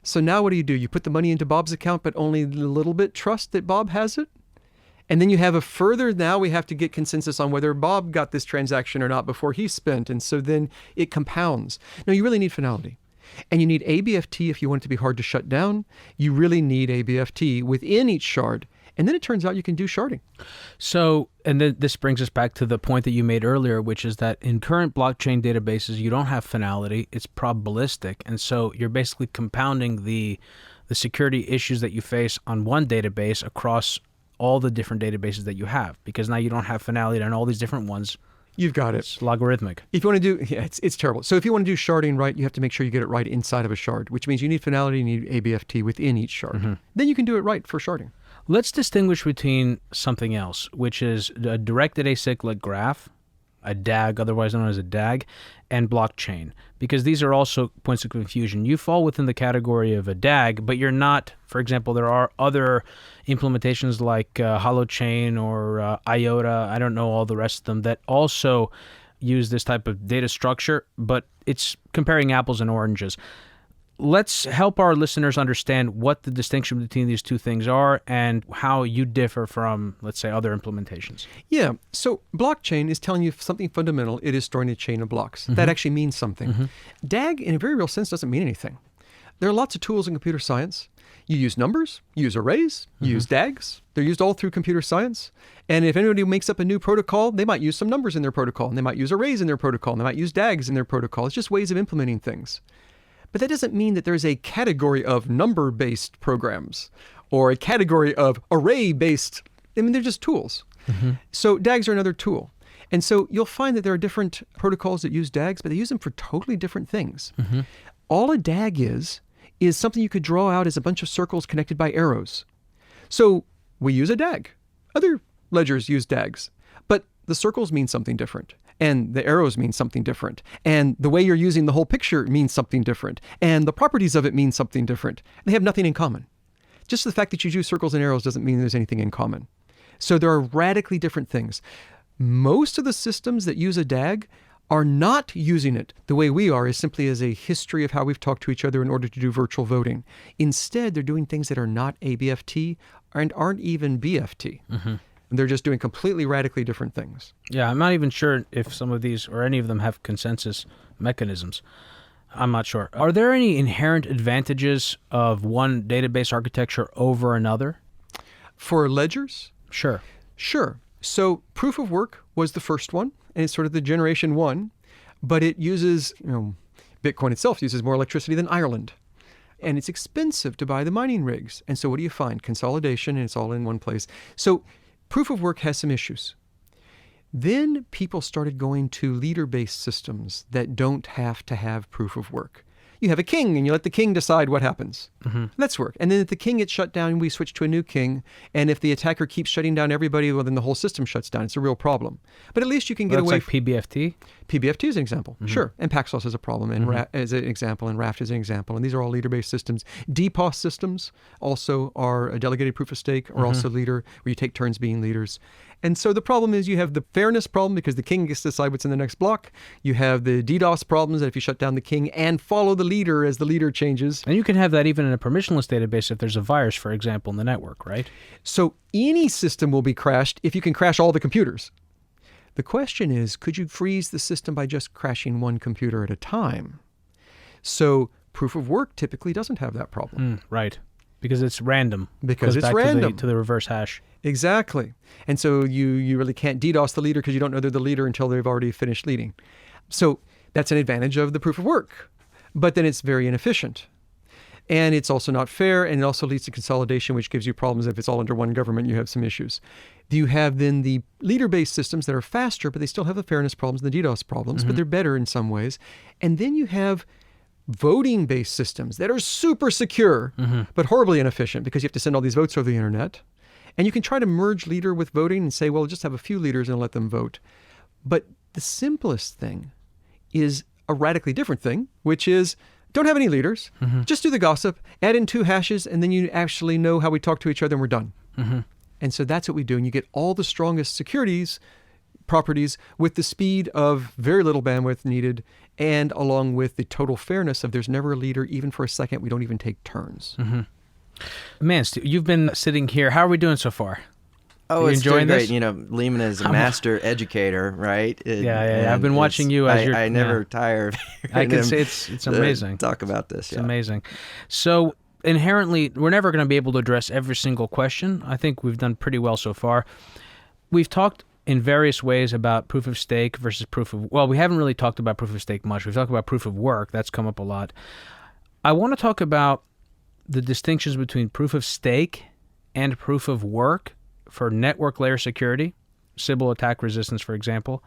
So now what do? You put the money into Bob's account, but only a little bit trust that Bob has it? And then you have a further, now we have to get consensus on whether Bob got this transaction or not before he spent. And so then it compounds. No, you really need finality. And you need ABFT if you want it to be hard to shut down. You really need ABFT within each shard. And then it turns out you can do sharding.
So, and then this brings us back to the point that you made earlier, which is that in current blockchain databases, you don't have finality, it's probabilistic. And so you're basically compounding the security issues that you face on one database across all the different databases that you have, because now you don't have finality on all these different ones.
You've got it.
It's logarithmic.
If you want to do, yeah, it's terrible. So if you want to do sharding right, you have to make sure you get it right inside of a shard, which means you need finality, you need ABFT within each shard. Mm-hmm. Then you can do it right for sharding.
Let's distinguish between something else, which is a directed acyclic graph, a DAG, otherwise known as a DAG, and blockchain, because these are also points of confusion. You fall within the category of a DAG, but you're not. For example, there are other implementations like Holochain or IOTA, I don't know all the rest of them, that also use this type of data structure, but it's comparing apples and oranges. Let's help our listeners understand what the distinction between these two things are and how you differ from, let's say, other implementations.
Yeah. So blockchain is telling you something fundamental. It is storing a chain of blocks. That actually means something. DAG, in a very real sense, doesn't mean anything. There are lots of tools in computer science. You use numbers, you use arrays, you use DAGs. They're used all through computer science. And if anybody makes up a new protocol, they might use some numbers in their protocol, and they might use arrays in their protocol, and they might use DAGs in their protocol. It's just ways of implementing things. But that doesn't mean that there's a category of number-based programs or a category of array-based. I mean, they're just tools. So DAGs are another tool. And so you'll find that there are different protocols that use DAGs, but they use them for totally different things. All a DAG is something you could draw out as a bunch of circles connected by arrows. So we use a DAG. Other ledgers use DAGs. But the circles mean something different. And the arrows mean something different. And the way you're using the whole picture means something different. And the properties of it mean something different. They have nothing in common. Just the fact that you use circles and arrows doesn't mean there's anything in common. So there are radically different things. Most of the systems that use a DAG are not using it the way we are, as simply as a history of how we've talked to each other in order to do virtual voting. Instead, they're doing things that are not ABFT and aren't even BFT. They're just doing completely radically different things.
Yeah, I'm not even sure if some of these or any of them have consensus mechanisms. I'm not sure. Are there any inherent advantages of one database architecture over another?
For ledgers?
Sure.
Sure. So proof of work was the first one, and it's sort of the generation one, but it uses, Bitcoin itself uses more electricity than Ireland. And it's expensive to buy the mining rigs. And so what do you find? Consolidation, and it's all in one place. So proof of work has some issues. Then people started going to leader-based systems that don't have to have proof of work. You have a king, and you let the king decide what happens. That's work. And then if the king gets shut down, we switch to a new king. And if the attacker keeps shutting down everybody, well, then the whole system shuts down. It's a real problem. But at least you can get away.
That's like PBFT?
PBFT is an example, sure. And Paxos is a problem, and as an example, and Raft is an example. And these are all leader-based systems. DPoS systems also are a delegated proof of stake, or also leader, where you take turns being leaders. And so the problem is you have the fairness problem because the king gets to decide what's in the next block. You have the DDoS problems that if you shut down the king and follow the leader as the leader changes.
And you can have that even in a permissionless database if there's a virus, for example, in the network, right?
So any system will be crashed if you can crash all the computers. The question is, could you freeze the system by just crashing one computer at a time? So proof of work typically doesn't have that problem.
Right. Because it's random.
Because
Goes
it's
back
random.
To the reverse hash.
Exactly. And so you really can't DDoS the leader because you don't know they're the leader until they've already finished leading. So that's an advantage of the proof of work. But then it's very inefficient. And it's also not fair, and it also leads to consolidation, which gives you problems. If it's all under one government, you have some issues. You have then the leader-based systems that are faster, but they still have the fairness problems and the DDoS problems, but they're better in some ways. And then you have voting-based systems that are super secure, but horribly inefficient because you have to send all these votes over the internet. And you can try to merge leader with voting and say, well, just have a few leaders and let them vote. But the simplest thing is a radically different thing, which is don't have any leaders. Just do the gossip, add in 2 hashes, and then you actually know how we talk to each other and we're done. And so that's what we do. And you get all the strongest securities properties with the speed of very little bandwidth needed, and along with the total fairness of there's never a leader, even for a second. We don't even take turns.
Mance, you've been sitting here. How are we doing so far?
Oh,
you
it's
enjoying
doing great.
this?
Leemon is a master educator, right?
Yeah. I've been watching you as
I never tire of
I can say it's amazing.
Talk about this.
It's amazing. So inherently, we're never going to be able to address every single question. I think we've done pretty well so far. We've talked in various ways about proof of stake versus we haven't really talked about proof of stake much. We've talked about proof of work. That's come up a lot. I want to talk about the distinctions between proof of stake and proof of work for network layer security, Sybil attack resistance, for example.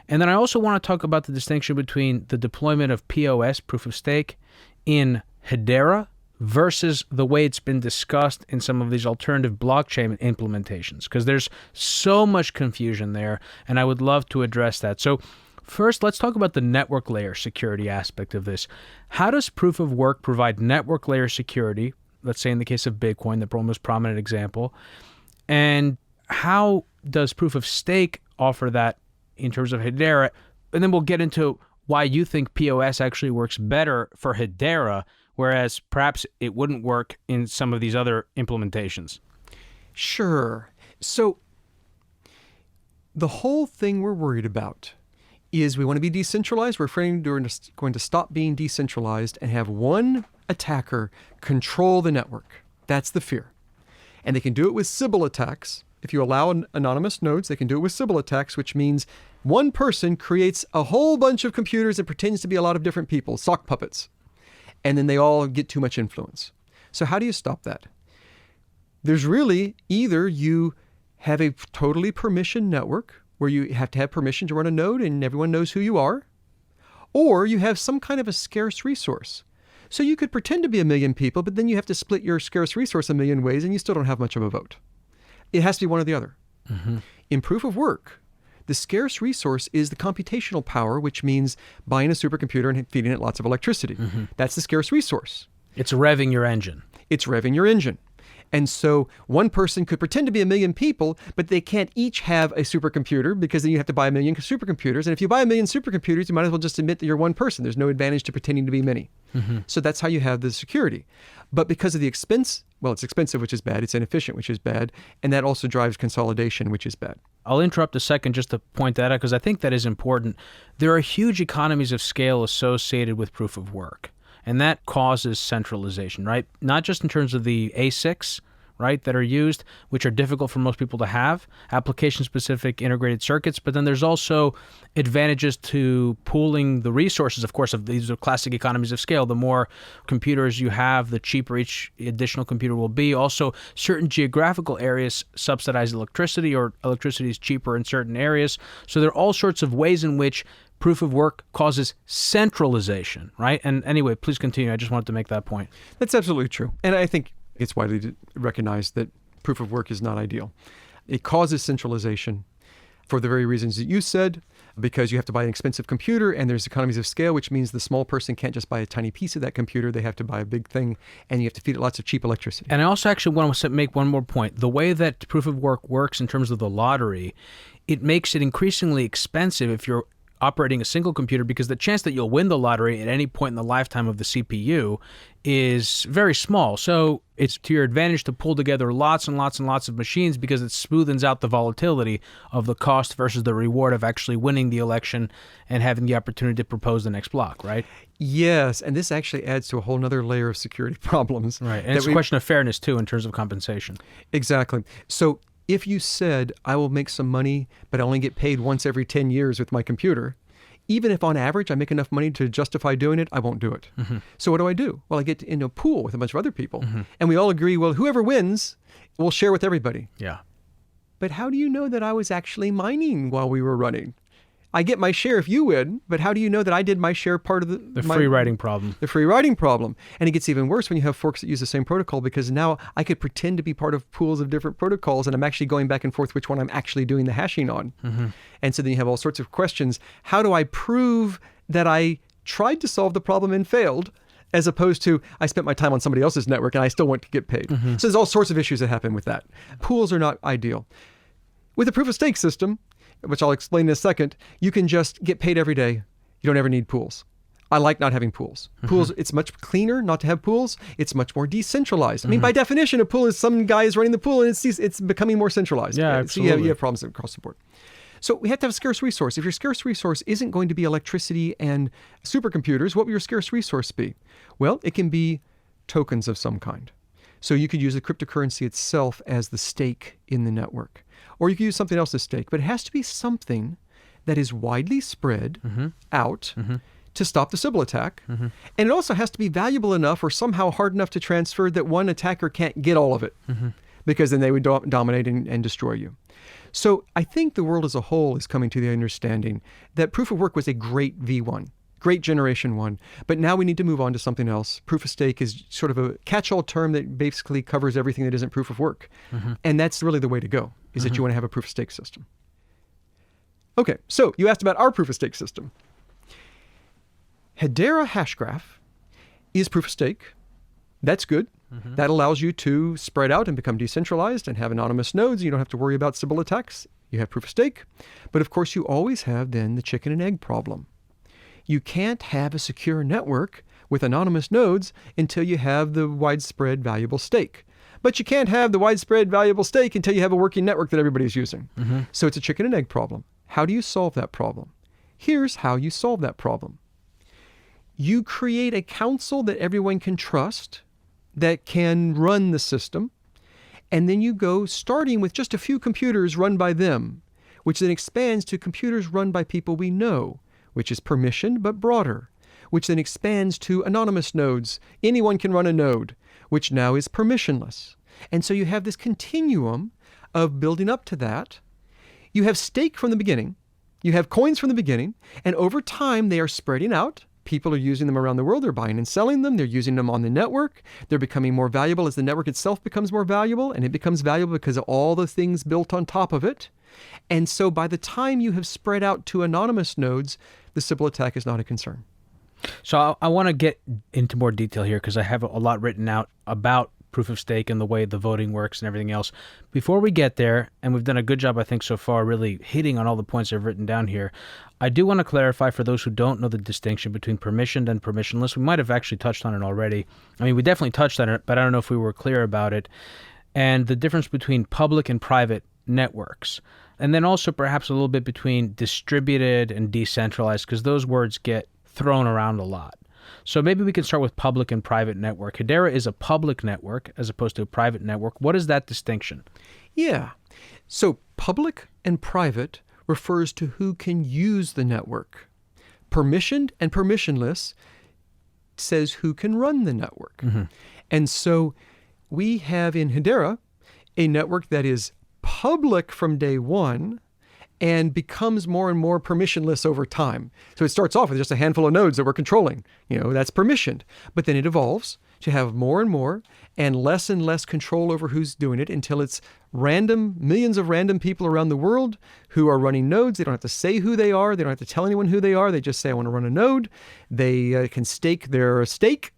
And then I also want to talk about the distinction between the deployment of POS, proof of stake, in Hedera versus the way it's been discussed in some of these alternative blockchain implementations? Because there's so much confusion there, and I would love to address that. So first, let's talk about the network layer security aspect of this. How does proof of work provide network layer security, let's say in the case of Bitcoin, the most prominent example, and how does proof of stake offer that in terms of Hedera? And then we'll get into why you think POS actually works better for Hedera, whereas perhaps it wouldn't work in some of these other implementations.
Sure. So the whole thing we're worried about is we want to be decentralized. We're afraid we're going to stop being decentralized and have one attacker control the network. That's the fear. And they can do it with Sybil attacks. If you allow anonymous nodes, they can do it with Sybil attacks, which means one person creates a whole bunch of computers and pretends to be a lot of different people, sock puppets. And then they all get too much influence. So how do you stop that? There's really either you have a totally permissioned network where you have to have permission to run a node and everyone knows who you are, or you have some kind of a scarce resource. So you could pretend to be a million people, but then you have to split your scarce resource a million ways and you still don't have much of a vote. It has to be one or the other. Mm-hmm. In proof of work, the scarce resource is the computational power, which means buying a supercomputer and feeding it lots of electricity. Mm-hmm. That's the scarce resource.
It's revving your engine.
It's revving your engine. And so one person could pretend to be a million people, but they can't each have a supercomputer because then you have to buy a million supercomputers. And if you buy a million supercomputers, you might as well just admit that you're one person. There's no advantage to pretending to be many. Mm-hmm. So that's how you have the security. But because of the expense, well, it's expensive, which is bad. It's inefficient, which is bad. And that also drives consolidation, which is bad.
I'll interrupt a second just to point that out because I think that is important. There are huge economies of scale associated with proof of work. And that causes centralization, right? Not just in terms of the ASICs, right, that are used, which are difficult for most people to have, application-specific integrated circuits, but then there's also advantages to pooling the resources, of course, of these are classic economies of scale. The more computers you have, the cheaper each additional computer will be. Also, certain geographical areas subsidize electricity, or electricity is cheaper in certain areas. So there are all sorts of ways in which proof of work causes centralization, right? And anyway, please continue. I just wanted to make that point.
That's absolutely true. And I think it's widely recognized that proof of work is not ideal. It causes centralization for the very reasons that you said, because you have to buy an expensive computer and there's economies of scale, which means the small person can't just buy a tiny piece of that computer. They have to buy a big thing and you have to feed it lots of cheap electricity.
And I also actually want to make one more point. The way that proof of work works in terms of the lottery, it makes it increasingly expensive if you're operating a single computer, because the chance that you'll win the lottery at any point in the lifetime of the CPU is very small. So it's to your advantage to pull together lots and lots and lots of machines because it smoothens out the volatility of the cost versus the reward of actually winning the election and having the opportunity to propose the next block, right?
Yes, and this actually adds to a whole other layer of security problems.
Right, and it's a question of fairness too in terms of compensation.
Exactly. So if you said, I will make some money, but I only get paid once every 10 years with my computer, even if on average I make enough money to justify doing it, I won't do it. Mm-hmm. So what do? Well, I get in a pool with a bunch of other people, mm-hmm. and we all agree, well, whoever wins, we'll share with everybody.
Yeah.
But how do you know that I was actually mining while we were running? I get my share if you win, but how do you know that I did my share part of
the free riding problem?
The free riding problem. And it gets even worse when you have forks that use the same protocol, because now I could pretend to be part of pools of different protocols and I'm actually going back and forth which one I'm actually doing the hashing on. Mm-hmm. And so then you have all sorts of questions. How do I prove that I tried to solve the problem and failed, as opposed to I spent my time on somebody else's network and I still want to get paid? Mm-hmm. So there's all sorts of issues that happen with that. Pools are not ideal. With a proof of stake system, which I'll explain in a second, you can just get paid every day. You don't ever need pools. I like not having pools. Mm-hmm. Pools, it's much cleaner not to have pools. It's much more decentralized. Mm-hmm. I mean, by definition, a pool is some guy is running the pool and it's becoming more centralized.
Yeah, absolutely.
So you have problems across the board. So we have to have a scarce resource. If your scarce resource isn't going to be electricity and supercomputers, what will your scarce resource be? Well, it can be tokens of some kind. So you could use the cryptocurrency itself as the stake in the network. Or you could use something else as stake. But it has to be something that is widely spread mm-hmm. out mm-hmm. to stop the Sybil attack. Mm-hmm. And it also has to be valuable enough or somehow hard enough to transfer that one attacker can't get all of it. Mm-hmm. Because then they would dominate and destroy you. So I think the world as a whole is coming to the understanding that proof of work was a great V1. Great generation one. But now we need to move on to something else. Proof of stake is sort of a catch-all term that basically covers everything that isn't proof of work. And that's really the way to go, is that you want to have a proof of stake system. Okay, so you asked about our proof of stake system. Hedera Hashgraph is proof of stake. That's good. That allows you to spread out and become decentralized and have anonymous nodes. You don't have to worry about Sybil attacks. You have proof of stake. But of course, you always have then the chicken and egg problem. You can't have a secure network with anonymous nodes until you have the widespread valuable stake. But you can't have the widespread valuable stake until you have a working network that everybody's using. So it's a chicken and egg problem. How do you solve that problem? Here's how you solve that problem. You create a council that everyone can trust, that can run the system, and then you go starting with just a few computers run by them, which then expands to computers run by people we know, which is permissioned but broader, which then expands to anonymous nodes. Anyone can run a node, which now is permissionless. And so you have this continuum of building up to that. You have stake from the beginning. You have coins from the beginning. And over time, they are spreading out. People are using them around the world. They're buying and selling them. They're using them on the network. They're becoming more valuable as the network itself becomes more valuable. And it becomes valuable because of all the things built on top of it. And so by the time you have spread out to anonymous nodes, the Sybil attack is not a concern.
So I want to get into more detail here because I have a lot written out about proof of stake and the way the voting works and everything else. Before we get there, and we've done a good job, I think, so far, really hitting on all the points I've written down here, I do want to clarify for those who don't know the distinction between permissioned and permissionless. We might have actually touched on it already. I mean, we definitely touched on it, but I don't know if we were clear about it. And the difference between public and private networks. And then also perhaps a little bit between distributed and decentralized, because those words get thrown around a lot. So maybe we can start with public and private network. Hedera is a public network as opposed to a private network. What is that distinction?
Yeah. So public and private refers to who can use the network. Permissioned and permissionless says who can run the network. And so we have in Hedera a network that is public from day one and becomes more and more permissionless over time. So it starts off with just a handful of nodes that we're controlling. That's permissioned. But then it evolves to have more and more and less control over who's doing it until it's random, millions of random people around the world who are running nodes. They don't have to say who they are. They don't have to tell anyone who they are. They just say, I want to run a node. They can stake their stake,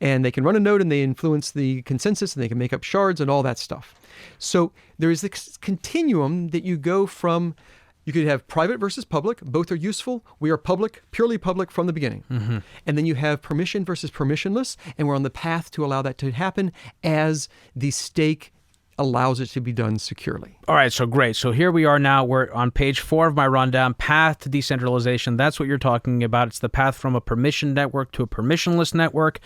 and they can run a node and they influence the consensus and they can make up shards and all that stuff. So there is this continuum that you go from. You could have private versus public. Both are useful. We are public, purely public from the beginning. And then you have permission versus permissionless, and we're on the path to allow that to happen as the stake allows it to be done securely.
All right, so great. So here we are now. We're on page 4 of my rundown, path to decentralization. That's what you're talking about. It's the path from a permissioned network to a permissionless network.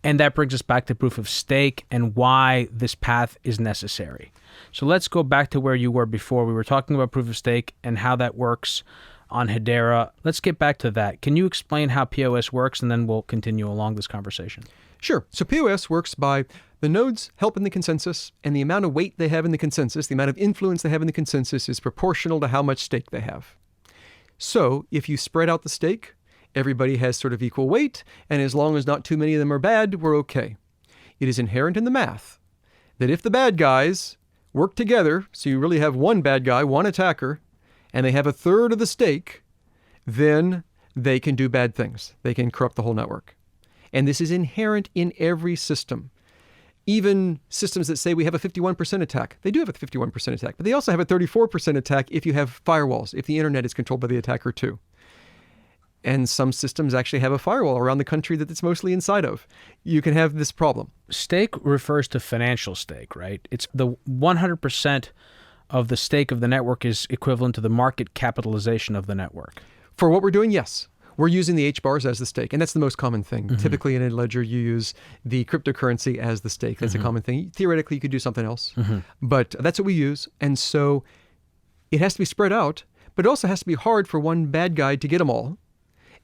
And that brings us back to proof of stake and why this path is necessary. So let's go back to where you were before. We were talking about proof of stake and how that works on Hedera. Let's get back to that. Can you explain how POS works, and then we'll continue along this conversation?
Sure. So POS works by the nodes help in the consensus, and the amount of weight they have in the consensus, the amount of influence they have in the consensus is proportional to how much stake they have. So if you spread out the stake, everybody has sort of equal weight, and as long as not too many of them are bad, we're okay. It is inherent in the math that if the bad guys work together, so you really have one bad guy, one attacker, and they have a third of the stake, then they can do bad things. They can corrupt the whole network. And this is inherent in every system. Even systems that say we have a 51% attack, they do have a 51% attack, but they also have a 34% attack if you have firewalls, if the internet is controlled by the attacker too. And some systems actually have a firewall around the country that it's mostly inside of. You can have this problem.
Stake refers to financial stake, right? It's the 100% of the stake of the network is equivalent to the market capitalization of the network.
For what we're doing, yes. We're using the HBARS as the stake, and that's the most common thing. Typically in a ledger, you use the cryptocurrency as the stake. That's a common thing. Theoretically, you could do something else, but that's what we use. And so it has to be spread out, but it also has to be hard for one bad guy to get them all.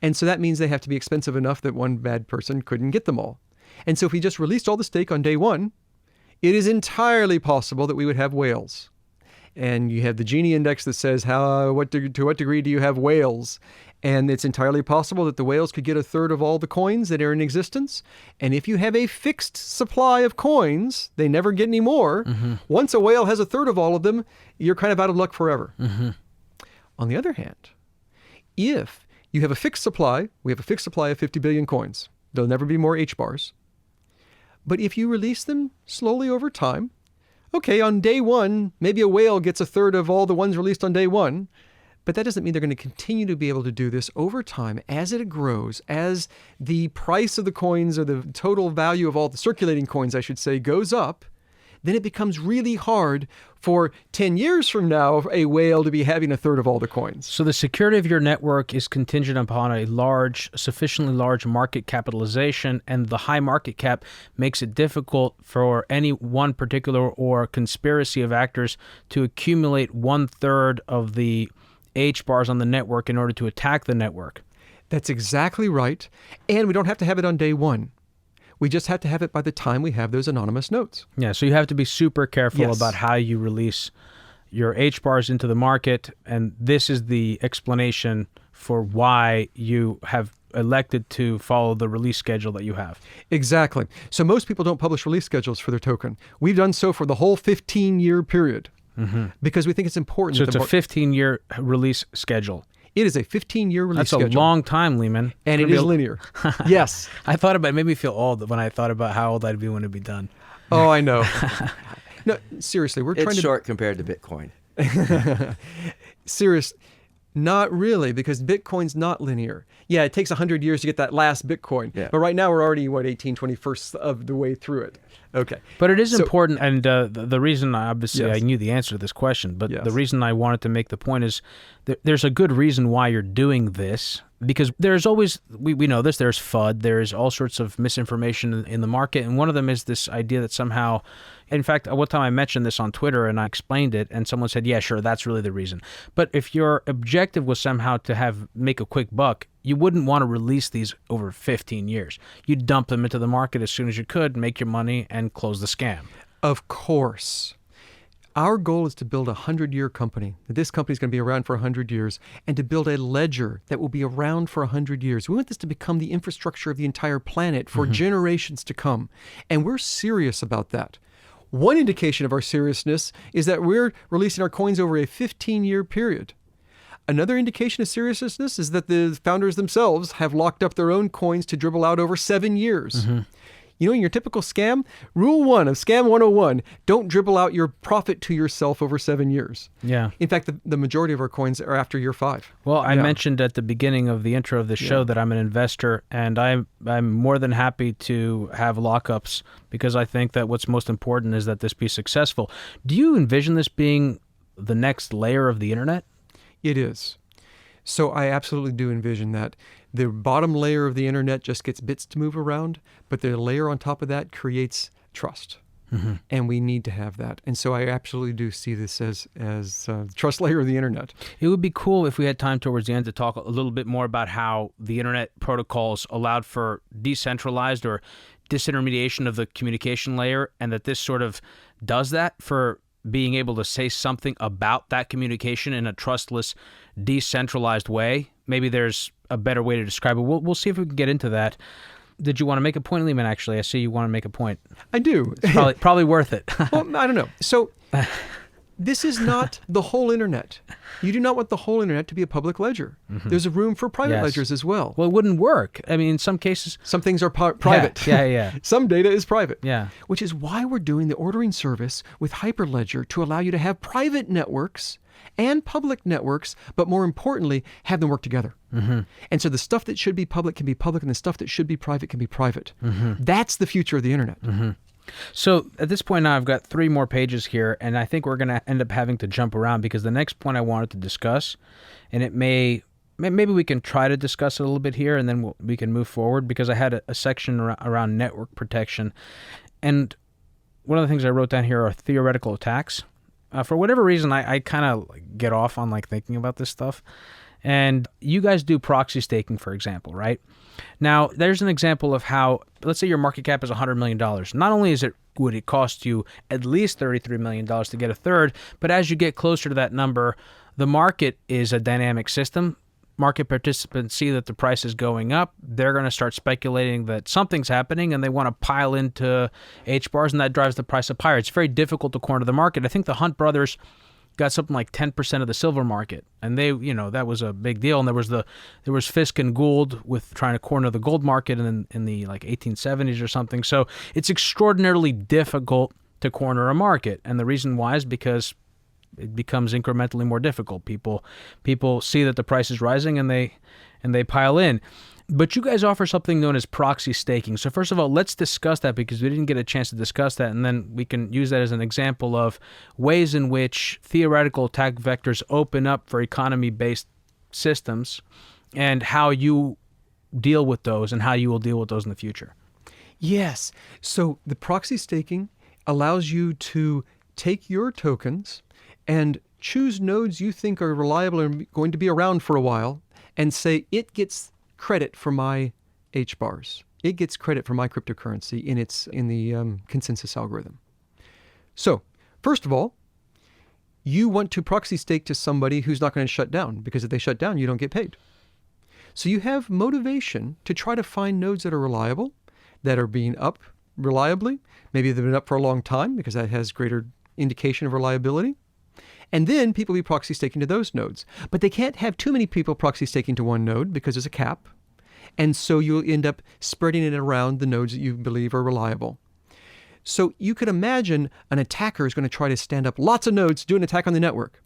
And so that means they have to be expensive enough that one bad person couldn't get them all. And so if we just released all the stake on day one, it is entirely possible that we would have whales. And you have the Gini index that says to what degree do you have whales? And it's entirely possible that the whales could get a third of all the coins that are in existence. And if you have a fixed supply of coins, they never get any more. Once a whale has a third of all of them, you're kind of out of luck forever. On the other hand, if you have a fixed supply, we have a fixed supply of 50 billion coins. There'll never be more HBARs. But if you release them slowly over time, okay, on day one, maybe a whale gets a third of all the ones released on day one. But that doesn't mean they're going to continue to be able to do this over time as it grows, as the price of the coins or the total value of all the circulating coins, I should say, goes up. Then it becomes really hard for 10 years from now a whale to be having a third of all the coins.
So the security of your network is contingent upon sufficiently large market capitalization, and the high market cap makes it difficult for any one particular or conspiracy of actors to accumulate 1/3 of the HBARs on the network in order to attack the network.
That's exactly right. And we don't have to have it on day one. We just have to have it by the time we have those anonymous notes.
Yeah, so you have to be super careful
Yes.
about how you release your HBARs into the market, and this is the explanation for why you have elected to follow the release schedule that you have.
Exactly. So most people don't publish release schedules for their token. We've done so for the whole 15-year period because we think it's important.
So it's a 15-year release schedule.
It is a 15-year release schedule.
That's a long time, Leemon.
And it is linear. Yes.
I thought about it. It made me feel old when I thought about how old I'd be when it'd be done.
Oh, I know. No, seriously, we're trying to...
It's short compared to Bitcoin.
Serious. Not really, because Bitcoin's not linear. Yeah, it takes 100 years to get that last Bitcoin.
Yeah.
But right now we're already, 21st of the way through it. Okay.
But it is important, and the reason, obviously,
Yes.
I knew the answer to this question, but
Yes.
the reason I wanted to make the point is there's a good reason why you're doing this, because there's always, we know this, there's FUD, there's all sorts of misinformation in the market, and one of them is this idea that somehow, in fact, one time I mentioned this on Twitter and I explained it, and someone said, yeah, sure, that's really the reason. But if your objective was somehow to make a quick buck, you wouldn't want to release these over 15 years. You'd dump them into the market as soon as you could, make your money, and close the scam.
Of course. Our goal is to build a 100-year company. This company is going to be around for 100 years, and to build a ledger that will be around for 100 years. We want this to become the infrastructure of the entire planet for generations to come. And we're serious about that. One indication of our seriousness is that we're releasing our coins over a 15-year period. Another indication of seriousness is that the founders themselves have locked up their own coins to dribble out over 7 years. You know, in your typical scam, rule 1 of Scam 101, don't dribble out your profit to yourself over 7 years.
Yeah.
In fact, the majority of our coins are after year 5.
Well, I mentioned at the beginning of the intro of the show that I'm an investor, and I'm more than happy to have lockups because I think that what's most important is that this be successful. Do you envision this being the next layer of the internet?
It is. So I absolutely do envision that. The bottom layer of the internet just gets bits to move around, but the layer on top of that creates trust. And we need to have that. And so I absolutely do see this as the trust layer of the internet.
It would be cool if we had time towards the end to talk a little bit more about how the internet protocols allowed for decentralized or disintermediation of the communication layer, and that this sort of does that for being able to say something about that communication in a trustless, decentralized way. Maybe there's a better way to describe it. We'll see if we can get into that. Did you want to make a point, Leemon? Actually, I see you want to make a point.
I do.
It's probably worth it.
Well, I don't know. So this is not the whole internet. You do not want the whole internet to be a public ledger. There's a room for private ledgers as well.
Well, it wouldn't work. I mean, in some cases...
Some things are private.
Yeah.
Some data is private.
Yeah.
Which is why we're doing the ordering service with Hyperledger to allow you to have private networks and public networks, but more importantly, have them work together. And so the stuff that should be public can be public, and the stuff that should be private can be private. That's the future of the internet.
So at this point now, I've got 3 more pages here, and I think we're going to end up having to jump around because the next point I wanted to discuss, and it maybe we can try to discuss it a little bit here, and then we can move forward, because I had a section around network protection. And one of the things I wrote down here are theoretical attacks. For whatever reason, I kind of get off on thinking about this stuff. And you guys do proxy staking, for example, right? Now, there's an example of how, let's say your market cap is $100 million. Not only is it would it cost you at least $33 million to get a third. But as you get closer to that number, the market is a dynamic system. Market participants see that the price is going up. They're going to start speculating that something's happening, and they want to pile into HBARs, and that drives the price up higher. It's very difficult to corner the market. I think the Hunt brothers got something like 10% of the silver market, and they, that was a big deal. And there was Fisk and Gould with trying to corner the gold market in the like 1870s or something. So it's extraordinarily difficult to corner a market, and the reason why is because it becomes incrementally more difficult. People see that the price is rising, and they pile in. But you guys offer something known as proxy staking. So first of all, let's discuss that, because we didn't get a chance to discuss that, and then we can use that as an example of ways in which theoretical attack vectors open up for economy-based systems, and how you deal with those and how you will deal with those in the future.
Yes. So the proxy staking allows you to take your tokens and choose nodes you think are reliable and going to be around for a while, and say it gets credit for my HBARS. It gets credit for my cryptocurrency in the consensus algorithm. So, first of all, you want to proxy stake to somebody who's not going to shut down, because if they shut down, you don't get paid. So you have motivation to try to find nodes that are reliable, that are being up reliably. Maybe they've been up for a long time, because that has greater indication of reliability. And then people be proxy staking to those nodes. But they can't have too many people proxy staking to one node, because there's a cap. And so you'll end up spreading it around the nodes that you believe are reliable. So you could imagine an attacker is going to try to stand up lots of nodes to do an attack on the network.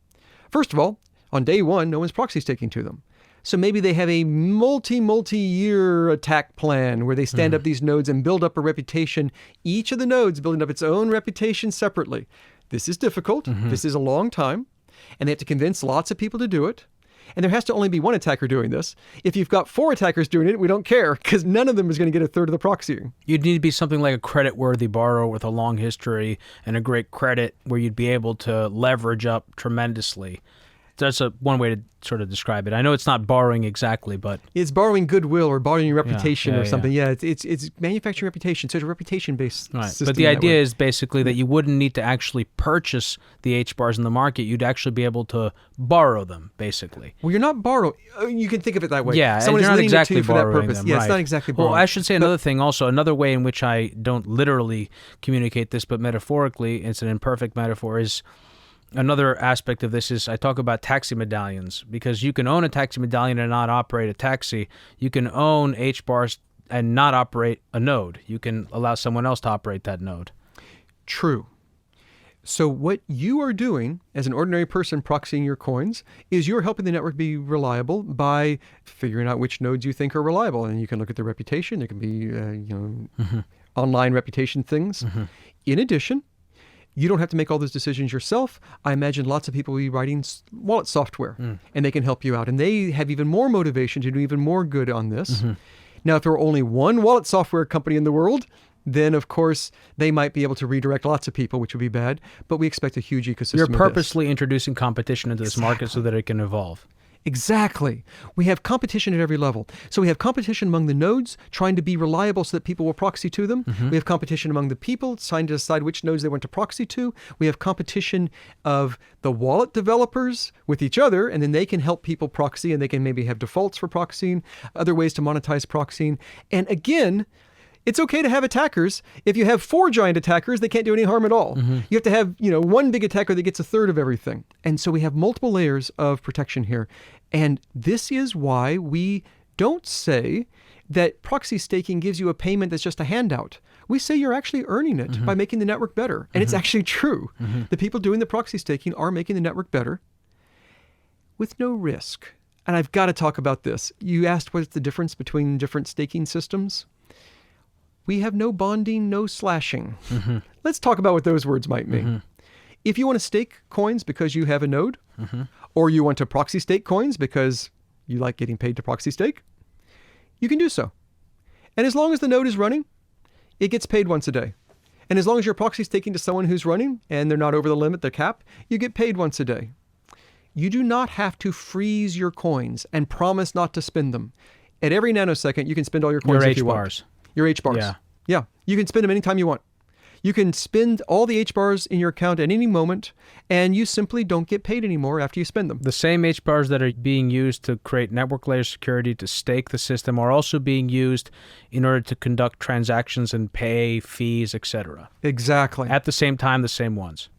First of all, on day one, no one's proxy staking to them. So maybe they have a multi-year attack plan where they stand up these nodes and build up a reputation, each of the nodes building up its own reputation separately. This is difficult. This is a long time, and they have to convince lots of people to do it. And there has to only be one attacker doing this. If you've got 4 attackers doing it, we don't care, because none of them is going to get a third of the proxying.
You'd need to be something like a credit-worthy borrower with a long history and a great credit, where you'd be able to leverage up tremendously. That's one way to sort of describe it. I know it's not borrowing exactly, but
it's borrowing goodwill or borrowing your reputation or something. Yeah, it's manufacturing reputation. So it's a reputation-based system.
But the idea is basically that you wouldn't need to actually purchase the HBARs in the market. You'd actually be able to borrow them, basically.
Well, you're not borrowing. You can think of it that way.
Yeah,
someone
you're
is
not exactly
it to you for that
borrowing
purpose.
them.
Yeah,
right.
It's not exactly borrowing.
Well, I should say another thing also. Another way in which I don't literally communicate this, but metaphorically, it's an imperfect metaphor, is another aspect of this is I talk about taxi medallions, because you can own a taxi medallion and not operate a taxi. You can own HBARs and not operate a node. You can allow someone else to operate that node.
True. So what you are doing as an ordinary person proxying your coins is you're helping the network be reliable by figuring out which nodes you think are reliable. And you can look at their reputation. There can be online reputation things. In addition, you don't have to make all those decisions yourself. I imagine lots of people will be writing wallet software, and they can help you out. And they have even more motivation to do even more good on this. Now, if there were only one wallet software company in the world, then, of course, they might be able to redirect lots of people, which would be bad. But we expect a huge ecosystem
You're
of this.
purposely introducing competition into this market so that it can evolve.
Exactly. We have competition at every level. So we have competition among the nodes, trying to be reliable so that people will proxy to them. We have competition among the people, trying to decide which nodes they want to proxy to. We have competition of the wallet developers with each other, and then they can help people proxy, and they can maybe have defaults for proxying, other ways to monetize proxying. And again, it's okay to have attackers. If you have 4 giant attackers, they can't do any harm at all. You have to have, one big attacker that gets a third of everything. And so we have multiple layers of protection here. And this is why we don't say that proxy staking gives you a payment that's just a handout. We say you're actually earning it by making the network better. And it's actually true. The people doing the proxy staking are making the network better with no risk. And I've got to talk about this. You asked what's the difference between different staking systems. We have no bonding, no slashing. Let's talk about what those words might mean. If you want to stake coins because you have a node, or you want to proxy stake coins because you like getting paid to proxy stake, you can do so. And as long as the node is running, it gets paid once a day. And as long as you're proxy staking to someone who's running and they're not over the limit, the cap, you get paid once a day. You do not have to freeze your coins and promise not to spend them. At every nanosecond, you can spend all your coins if you want.
HBARs.
Your HBARs.
Yeah.
Yeah. You can spend them anytime you want. You can spend all the HBARs in your account at any moment, and you simply don't get paid anymore after you spend them.
The same HBARs that are being used to create network layer security to stake the system are also being used in order to conduct transactions and pay fees, etc.
Exactly.
At the same time, the same ones.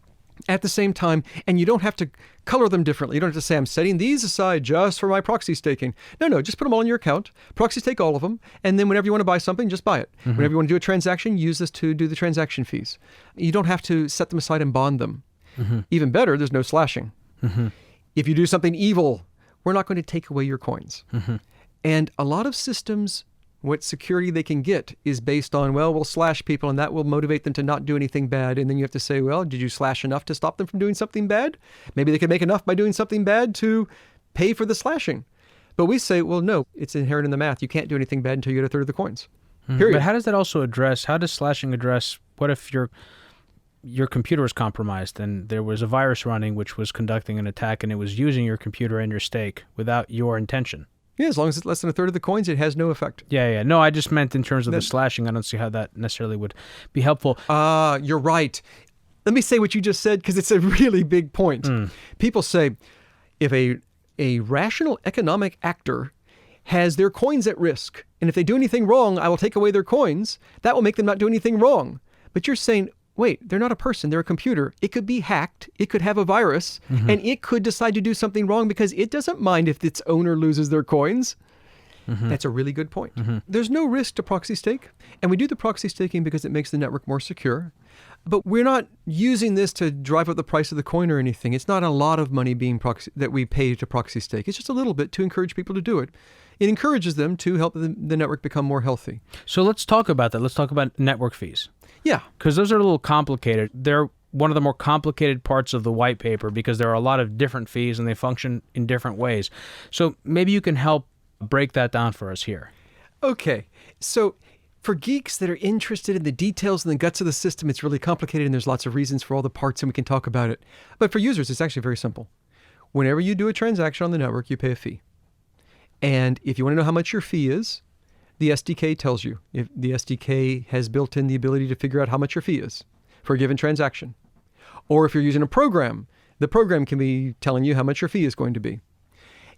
At the same time, and you don't have to color them differently. You don't have to say, I'm setting these aside just for my proxy staking. No, just put them all in your account. Proxy stake all of them, and then whenever you want to buy something, just buy it. Mm-hmm. Whenever you want to do a transaction, use this to do the transaction fees. You don't have to set them aside and bond them. Mm-hmm. Even better, there's no slashing. Mm-hmm. If you do something evil, we're not going to take away your coins. Mm-hmm. And a lot of systems, what security they can get is based on, well, we'll slash people and that will motivate them to not do anything bad. And then you have to say, well, did you slash enough to stop them from doing something bad? Maybe they could make enough by doing something bad to pay for the slashing. But we say, well, no, it's inherent in the math. You can't do anything bad until you get a third of the coins. Period.
But how does that also how does slashing address, what if your computer was compromised and there was a virus running which was conducting an attack and it was using your computer and your stake without your intention?
Yeah, as long as it's less than a third of the coins, it has no effect.
Yeah. No, I just meant in terms of the slashing. I don't see how that necessarily would be helpful.
You're right. Let me say what you just said, because it's a really big point. People say, if a rational economic actor has their coins at risk, and if they do anything wrong, I will take away their coins, that will make them not do anything wrong. But you're saying, wait, they're not a person, they're a computer. It could be hacked, it could have a virus, and it could decide to do something wrong because it doesn't mind if its owner loses their coins. That's a really good point. There's no risk to proxy stake, and we do the proxy staking because it makes the network more secure. But we're not using this to drive up the price of the coin or anything. It's not a lot of money that we pay to proxy stake. It's just a little bit to encourage people to do it. It encourages them to help the network become more healthy.
So let's talk about that. Let's talk about network fees.
Yeah.
Because those are a little complicated. They're one of the more complicated parts of the white paper because there are a lot of different fees and they function in different ways. So maybe you can help break that down for us here.
Okay. So for geeks that are interested in the details and the guts of the system, it's really complicated and there's lots of reasons for all the parts and we can talk about it. But for users, it's actually very simple. Whenever you do a transaction on the network, you pay a fee. And if you want to know how much your fee is, the SDK tells you. If the SDK has built in the ability to figure out how much your fee is for a given transaction. Or if you're using a program, the program can be telling you how much your fee is going to be.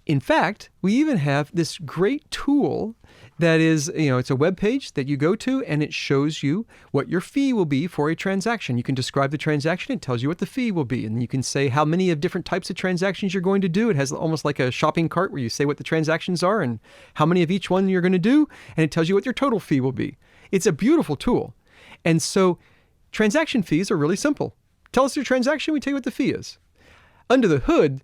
In fact, we even have this great tool that is, it's a web page that you go to and it shows you what your fee will be for a transaction. You can describe the transaction. It tells you what the fee will be. And you can say how many of different types of transactions you're going to do. It has almost like a shopping cart where you say what the transactions are and how many of each one you're going to do. And it tells you what your total fee will be. It's a beautiful tool. And so transaction fees are really simple. Tell us your transaction, we tell you what the fee is. Under the hood,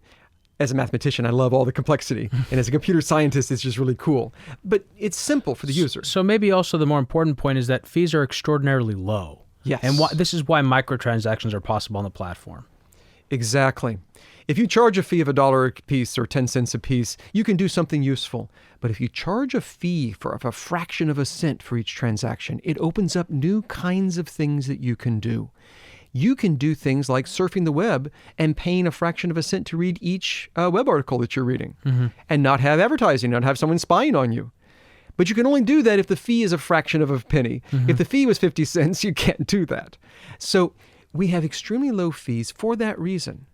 as a mathematician, I love all the complexity. And as a computer scientist, it's just really cool. But it's simple for the user.
So maybe also the more important point is that fees are extraordinarily low.
Yes.
And this is why microtransactions are possible on the platform.
Exactly. If you charge a fee of $1 a piece or 10 cents a piece, you can do something useful. But if you charge a fee for a fraction of a cent for each transaction, it opens up new kinds of things that you can do. You can do things like surfing the web and paying a fraction of a cent to read each web article that you're reading and not have advertising, not have someone spying on you. But you can only do that if the fee is a fraction of a penny. If the fee was 50 cents, you can't do that. So we have extremely low fees for that reason.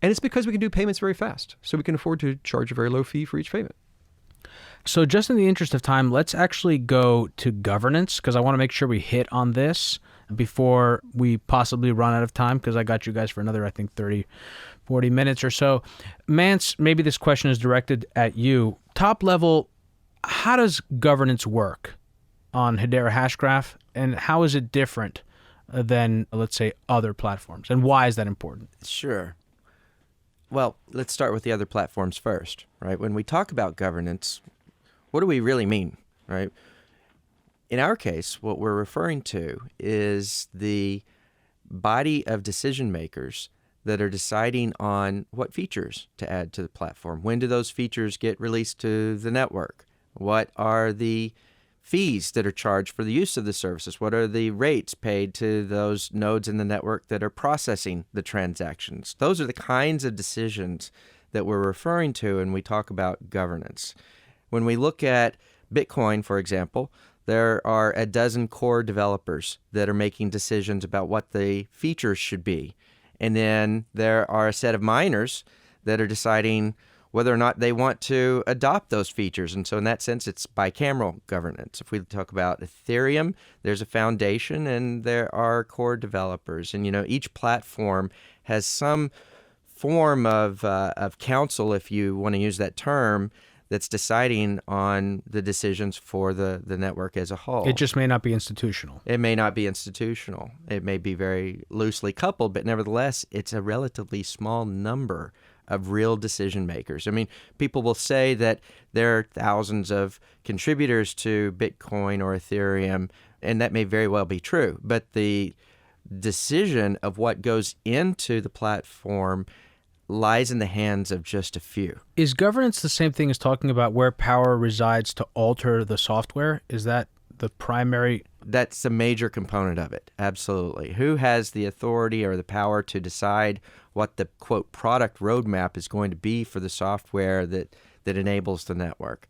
And it's because we can do payments very fast. So we can afford to charge a very low fee for each payment.
So just in the interest of time, let's actually go to governance because I want to make sure we hit on this before we possibly run out of time because I got you guys for another, 30, 40 minutes or so. Mance, maybe this question is directed at you. Top level, how does governance work on Hedera Hashgraph and how is it different than, let's say, other platforms? And why is that important?
Sure. Well, let's start with the other platforms first, right? When we talk about governance, what do we really mean, right? In our case, what we're referring to is the body of decision makers that are deciding on what features to add to the platform. When do those features get released to the network? What are the fees that are charged for the use of the services? What are the rates paid to those nodes in the network that are processing the transactions? Those are the kinds of decisions that we're referring to when we talk about governance. When we look at Bitcoin, for example, there are a dozen core developers that are making decisions about what the features should be. And then there are a set of miners that are deciding whether or not they want to adopt those features. And so in that sense, it's bicameral governance. If we talk about Ethereum, there's a foundation and there are core developers. And, each platform has some form of council, if you want to use that term, that's deciding on the decisions for the network as a whole.
It just may not be institutional.
It may not be institutional. It may be very loosely coupled, but nevertheless, it's a relatively small number of real decision makers. I mean, people will say that there are thousands of contributors to Bitcoin or Ethereum, and that may very well be true. But the decision of what goes into the platform lies in the hands of just a few.
Is governance the same thing as talking about where power resides to alter the software? Is that the primary?
That's a major component of it, absolutely. Who has the authority or the power to decide what the, quote, product roadmap is going to be for the software that enables the network?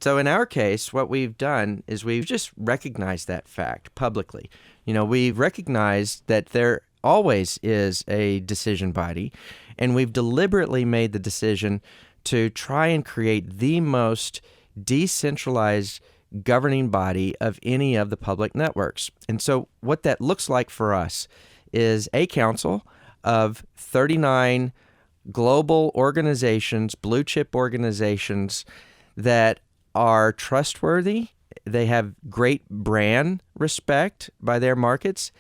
So in our case, what we've done is we've just recognized that fact publicly. We've recognized that there always is a decision body, and we've deliberately made the decision to try and create the most decentralized governing body of any of the public networks. And so what that looks like for us is a council of 39 global organizations, blue chip organizations that are trustworthy. They have great brand respect by their markets,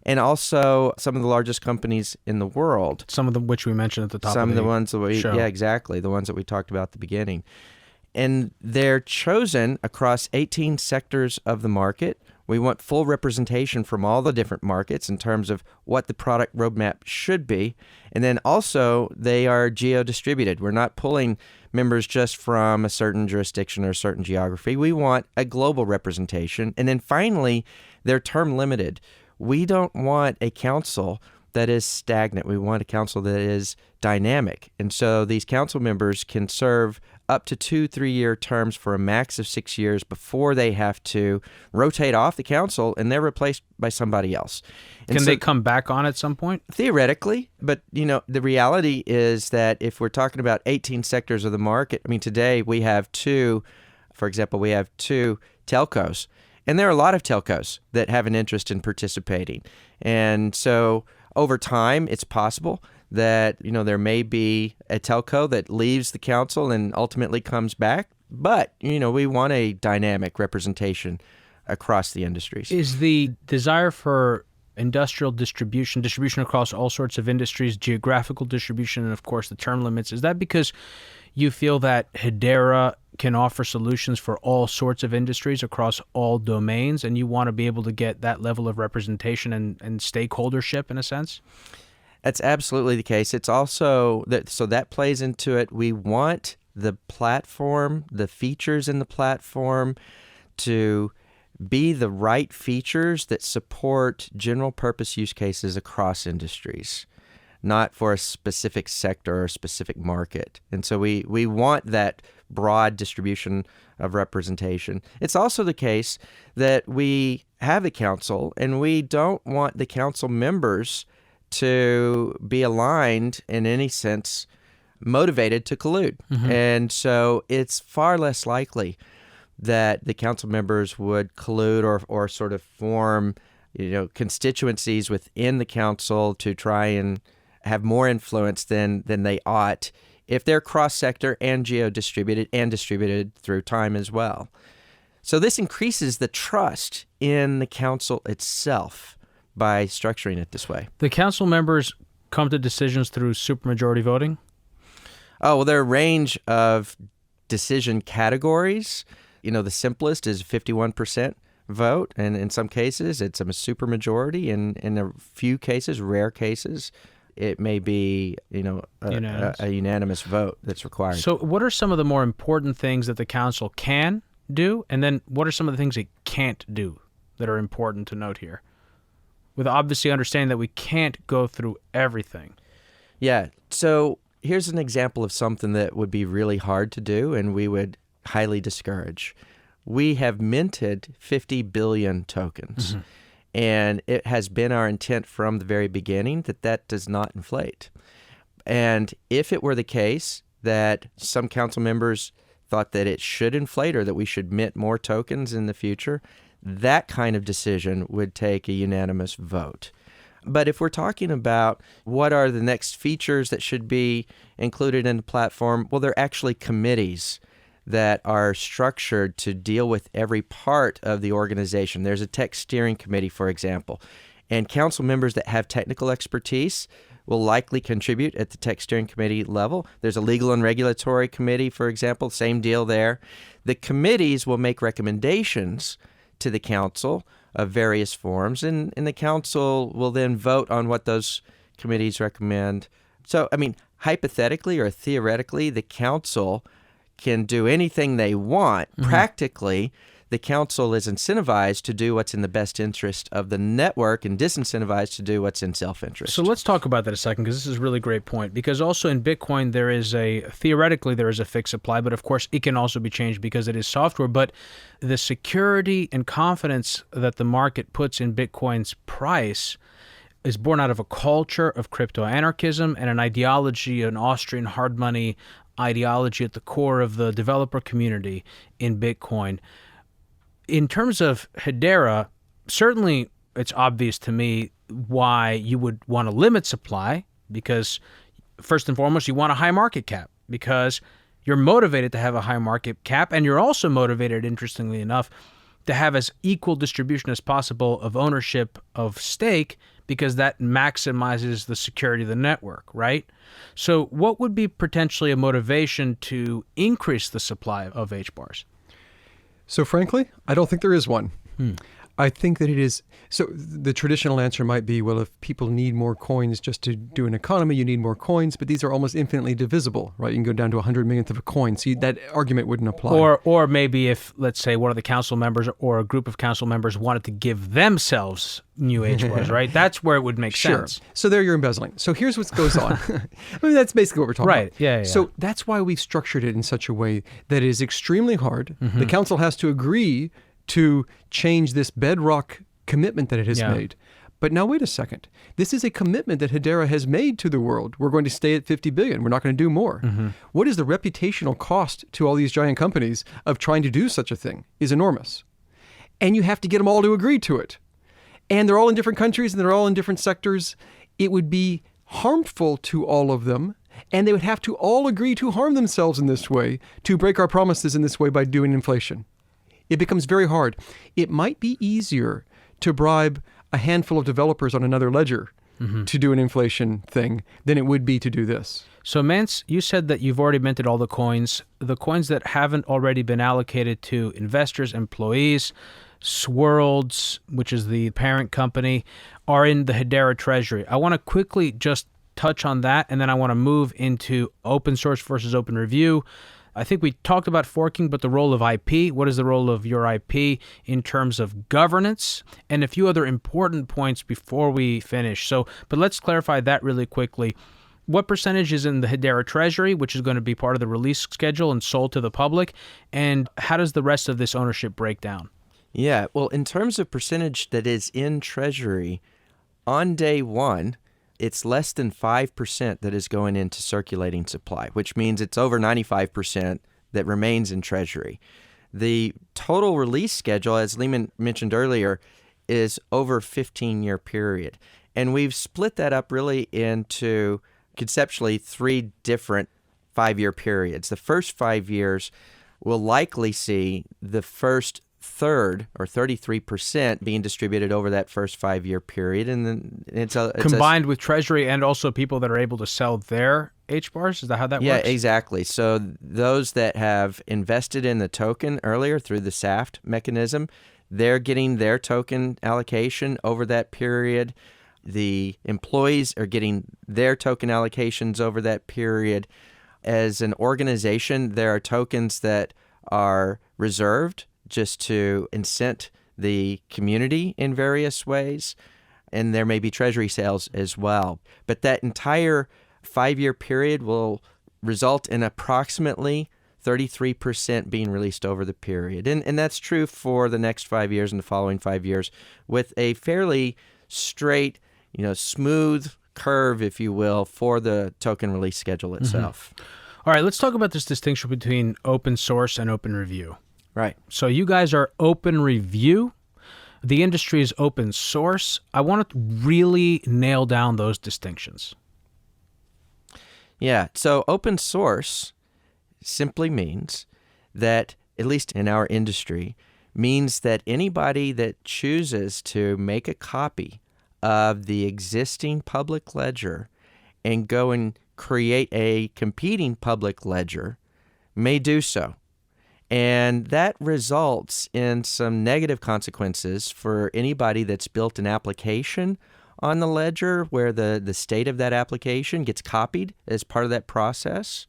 and also some of the largest companies in the world.
Some of them which we mentioned at the top
Some
of
the ones that we,
show.
Yeah, exactly. The ones that we talked about at the beginning. And they're chosen across 18 sectors of the market. We want full representation from all the different markets in terms of what the product roadmap should be. And then also they are geo-distributed. We're not pulling members just from a certain jurisdiction or a certain geography. We want a global representation. And then finally, they're term limited. We don't want a council that is stagnant. We want a council that is dynamic. And so these council members can serve up to 2-3-year terms for a max of 6 years before they have to rotate off the council and they're replaced by somebody else. And
Can they come back on at some point?
Theoretically, but the reality is that if we're talking about 18 sectors of the market, today we have two telcos. And there are a lot of telcos that have an interest in participating. And so over time, it's possible that, there may be a telco that leaves the council and ultimately comes back. But, we want a dynamic representation across the industries.
Is the desire for industrial distribution across all sorts of industries, geographical distribution, and of course the term limits, is that because you feel that Hedera can offer solutions for all sorts of industries across all domains, and you want to be able to get that level of representation and stakeholdership in a sense?
That's absolutely the case. It's also that plays into it. We want the platform, the features in the platform to be the right features that support general purpose use cases across industries, not for a specific sector or a specific market. And so we want that broad distribution of representation. It's also the case that we have a council and we don't want the council members to be aligned in any sense, motivated to collude. Mm-hmm. And so it's far less likely that the council members would collude or sort of form, constituencies within the council to try and have more influence than they ought if they're cross-sector and geo-distributed and distributed through time as well. So this increases the trust in the council itself by structuring it this way.
The council members come to decisions through supermajority voting?
Oh, well, there are a range of decision categories. The simplest is 51% vote, and in some cases, it's a supermajority, and in a few cases, rare cases, it may be, a unanimous vote that's required.
So what are some of the more important things that the council can do? And then what are some of the things it can't do that are important to note here? With obviously understanding that we can't go through everything.
Yeah. So here's an example of something that would be really hard to do and we would highly discourage. we have minted 50 billion tokens.
Mm-hmm.
And it has been our intent from the very beginning that that does not inflate. And if it were the case that some council members thought that it should inflate or that we should mint more tokens in the future, that kind of decision would take a unanimous vote. But if we're talking about what are the next features that should be included in the platform, well, they're actually committees that are structured to deal with every part of the organization. There's a tech steering committee, for example, and council members that have technical expertise will likely contribute at the tech steering committee level. There's a legal and regulatory committee, for example, same deal there. The committees will make recommendations to the council of various forms, and the council will then vote on what those committees recommend. So, I mean, hypothetically or theoretically, the council can do anything they want. Mm-hmm. Practically, the council is incentivized to do what's in the best interest of the network and disincentivized to do what's in self-interest.
So let's talk about that a second, because this is a really great point. Because also in Bitcoin, theoretically there is a fixed supply, but of course it can also be changed because it is software. But the security and confidence that the market puts in Bitcoin's price is born out of a culture of crypto anarchism and an ideology, an Austrian hard money ideology at the core of the developer community in Bitcoin. In terms of Hedera, certainly it's obvious to me why you would want to limit supply, because first and foremost, you want a high market cap because you're motivated to have a high market cap, and you're also motivated, interestingly enough, to have as equal distribution as possible of ownership of stake, because that maximizes the security of the network, right? So what would be potentially a motivation to increase the supply of HBARs?
So frankly, I don't think there is one. I think that it is, so the traditional answer might be, well, if people need more coins just to do an economy, you need more coins, but these are almost infinitely divisible, right? You can go down to 100 millionth of a coin. So that argument wouldn't apply.
Or maybe if, let's say, one of the council members or a group of council members wanted to give themselves new HBARs, right? That's where it would make sense.
So there you're embezzling. So here's what goes on. I mean, that's basically what we're talking about.
Right, yeah.
So that's why we've structured it in such a way that it is extremely hard. Mm-hmm. The council has to agree to change this bedrock commitment that it has made. But now wait a second. This is a commitment that Hedera has made to the world. We're going to stay at 50 billion. We're not going to do more. Mm-hmm. What is the reputational cost to all these giant companies of trying to do such a thing is enormous. And you have to get them all to agree to it. And they're all in different countries and they're all in different sectors. It would be harmful to all of them. And they would have to all agree to harm themselves in this way, to break our promises in this way by doing inflation. It becomes very hard. It might be easier to bribe a handful of developers on another ledger to do an inflation thing than it would be to do this.
So Mance, you said that you've already minted all the coins. The coins that haven't already been allocated to investors, employees, Swirlds, which is the parent company, are in the Hedera treasury. I want to quickly just touch on that, and then I want to move into open source versus open review. I think we talked about forking, but the role of IP, what is the role of your IP in terms of governance, and a few other important points before we finish. But let's clarify that really quickly. What percentage is in the Hedera treasury, which is going to be part of the release schedule and sold to the public, and how does the rest of this ownership break down?
Yeah, well, in terms of percentage that is in treasury, on day one, it's less than 5% that is going into circulating supply, which means it's over 95% that remains in treasury. The total release schedule, as Leemon mentioned earlier, is over a 15-year period. And we've split that up really into conceptually 3 different 5-year periods. The first 5 years will likely see the first third, or 33%, being distributed over that first 5-year period, and then it's
combined with treasury and also people that are able to sell their HBARs. Is that how that works?
Yeah, exactly. So those that have invested in the token earlier through the SAFT mechanism, they're getting their token allocation over that period. The employees are getting their token allocations over that period. As an organization, there are tokens that are reserved just to incent the community in various ways, and there may be treasury sales as well. But that entire 5-year period will result in approximately 33% being released over the period. And that's true for the next 5 years and the following 5 years with a fairly straight, smooth curve, if you will, for the token release schedule itself.
All right, let's talk about this distinction between open source and open review.
Right.
So you guys are open review. The industry is open source. I want to really nail down those distinctions.
Yeah. So open source simply means that, at least in our industry, means that anybody that chooses to make a copy of the existing public ledger and go and create a competing public ledger may do so. And that results in some negative consequences for anybody that's built an application on the ledger where the state of that application gets copied as part of that process.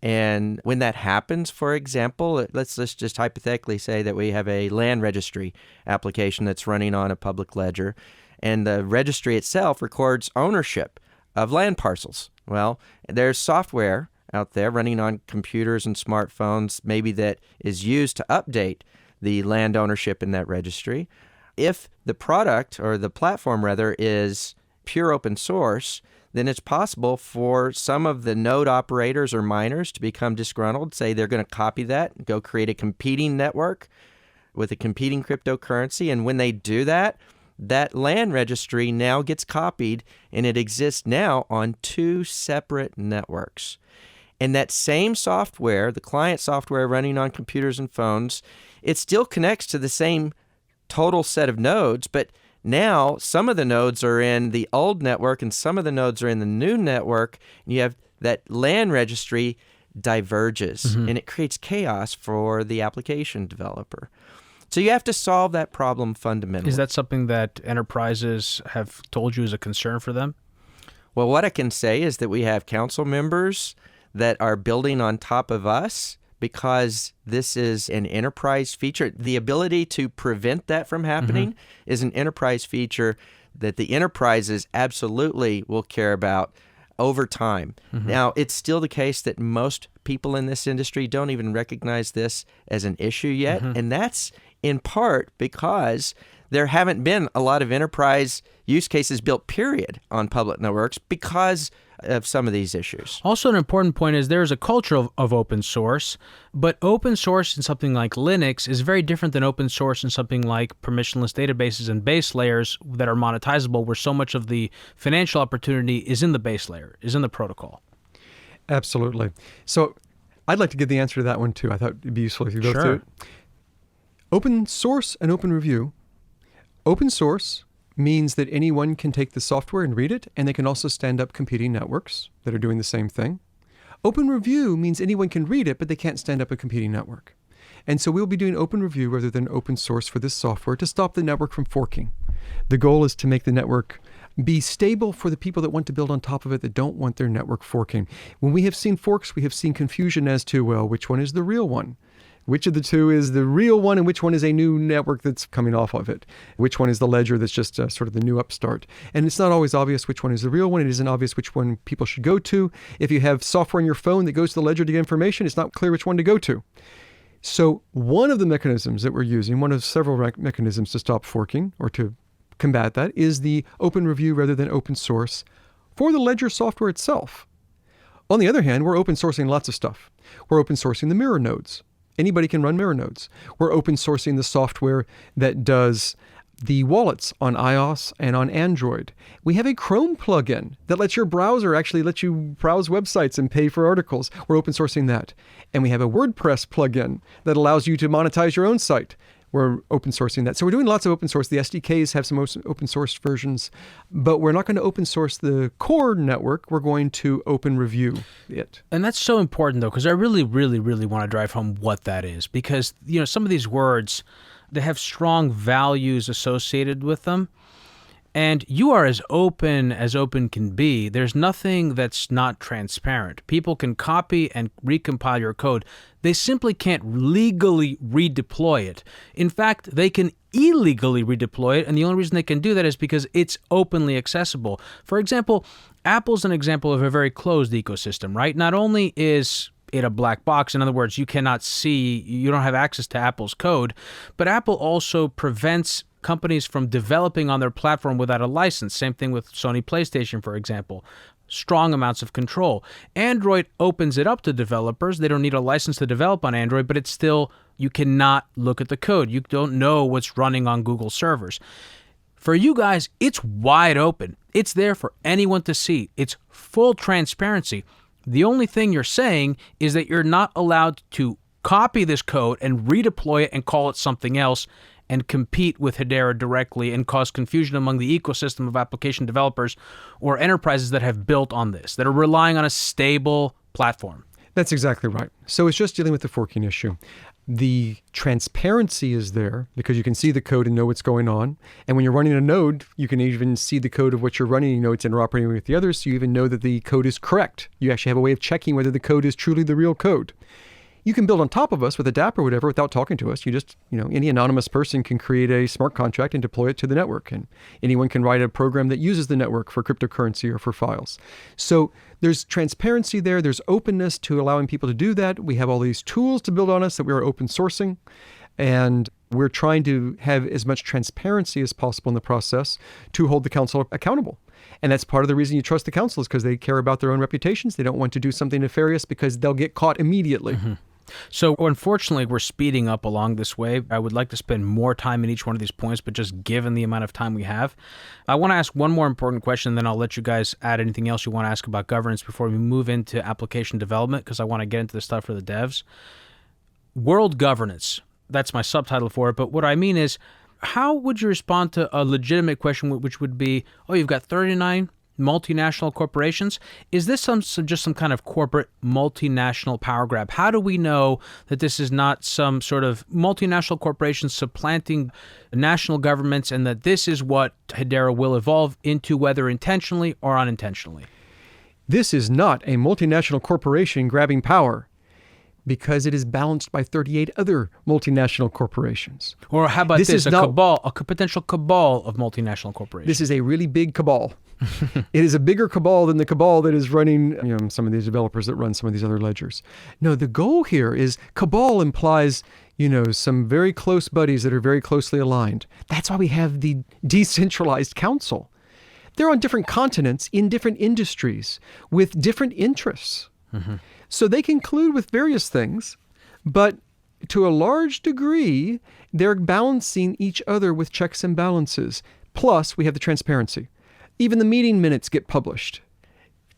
And when that happens, for example, let's just hypothetically say that we have a land registry application that's running on a public ledger, and the registry itself records ownership of land parcels. Well, there's software out there running on computers and smartphones, maybe that is used to update the land ownership in that registry. If the product, or the platform rather, is pure open source, then it's possible for some of the node operators or miners to become disgruntled, say they're going to copy that, go create a competing network with a competing cryptocurrency. And when they do that, that land registry now gets copied, and it exists now on two separate networks. And that same software, the client software running on computers and phones, it still connects to the same total set of nodes, but now some of the nodes are in the old network and some of the nodes are in the new network. And you have that land registry diverges, and it creates chaos for the application developer. So you have to solve that problem fundamentally.
Is that something that enterprises have told you is a concern for them?
Well, what I can say is that we have council members that are building on top of us because this is an enterprise feature. The ability to prevent that from happening is an enterprise feature that the enterprises absolutely will care about over time. Now, it's still the case that most people in this industry don't even recognize this as an issue yet, and that's in part because there haven't been a lot of enterprise use cases built, period, on public networks because of some of these issues.
Also, an important point is there's a culture of open source, but open source in something like Linux is very different than open source in something like permissionless databases and base layers that are monetizable, where so much of the financial opportunity is in the base layer, is in the protocol.
Absolutely. So I'd like to give the answer to that one too. I thought it'd be useful if you go through it. Open source and open review. Open source means that anyone can take the software and read it, and they can also stand up competing networks that are doing the same thing. Open review means anyone can read it, but they can't stand up a competing network. And so we'll be doing open review rather than open source for this software to stop the network from forking. The goal is to make the network be stable for the people that want to build on top of it, that don't want their network forking. When we have seen forks, we have seen confusion as to, well, which one is the real one? Which of the two is the real one, and which one is a new network that's coming off of it? Which one is the ledger that's just sort of the new upstart? And it's not always obvious which one is the real one. It isn't obvious which one people should go to. If you have software on your phone that goes to the ledger to get information, it's not clear which one to go to. So one of the mechanisms that we're using, one of several mechanisms to stop forking or to combat that, is the open review rather than open source for the ledger software itself. On the other hand, we're open sourcing lots of stuff. We're open sourcing the mirror nodes. Anybody can run mirror nodes. We're open sourcing the software that does the wallets on iOS and on Android. We have a Chrome plugin that lets your browser actually let you browse websites and pay for articles. We're open sourcing that. And we have a WordPress plugin that allows you to monetize your own site. We're open sourcing that. So we're doing lots of open source. The SDKs have some open source versions, but we're not going to open source the core network. We're going to open review it.
And that's so important, though, because I really, really, really want to drive home what that is. Because, some of these words, they have strong values associated with them. And you are as open can be. There's nothing that's not transparent. People can copy and recompile your code. They simply can't legally redeploy it. In fact, they can illegally redeploy it, and the only reason they can do that is because it's openly accessible. For example, Apple's an example of a very closed ecosystem, right? Not only is it a black box. In other words, you cannot see, you don't have access to Apple's code. But Apple also prevents companies from developing on their platform without a license. Same thing with Sony PlayStation, for example. Strong amounts of control. Android opens it up to developers. They don't need a license to develop on Android, but it's still, you cannot look at the code. You don't know what's running on Google servers. For you guys, it's wide open. It's there for anyone to see. It's full transparency. The only thing you're saying is that you're not allowed to copy this code and redeploy it and call it something else and compete with Hedera directly and cause confusion among the ecosystem of application developers or enterprises that have built on this, that are relying on a stable platform.
That's exactly right. So it's just dealing with the forking issue. The transparency is there because you can see the code and know what's going on. And when you're running a node, you can even see the code of what you're running. You know it's interoperating with the others, so you even know that the code is correct. You actually have a way of checking whether the code is truly the real code. You can build on top of us with a dApp or whatever without talking to us. You just, any anonymous person can create a smart contract and deploy it to the network. And anyone can write a program that uses the network for cryptocurrency or for files. So there's transparency there. There's openness to allowing people to do that. We have all these tools to build on us that we are open sourcing. And we're trying to have as much transparency as possible in the process to hold the council accountable. And that's part of the reason you trust the council is because they care about their own reputations. They don't want to do something nefarious because they'll get caught immediately.
Mm-hmm. So unfortunately, we're speeding up along this way. I would like to spend more time in each one of these points, but just given the amount of time we have, I want to ask one more important question, then I'll let you guys add anything else you want to ask about governance before we move into application development, because I want to get into the stuff for the devs. World governance, that's my subtitle for it, but what I mean is, how would you respond to a legitimate question, which would be, you've got 39 multinational corporations? Is this just some kind of corporate multinational power grab? How do we know that this is not some sort of multinational corporation supplanting national governments and that this is what Hedera will evolve into, whether intentionally or unintentionally?
This is not a multinational corporation grabbing power because it is balanced by 38 other multinational corporations.
Or how about this, a potential cabal of multinational corporations?
This is a really big cabal. It is a bigger cabal than the cabal that is running some of these developers that run some of these other ledgers. No, the goal here is cabal implies some very close buddies that are very closely aligned. That's why we have the decentralized council. They're on different continents in different industries with different interests. Mm-hmm. So they can collude with various things, but to a large degree, they're balancing each other with checks and balances. Plus, we have the transparency. Even the meeting minutes get published.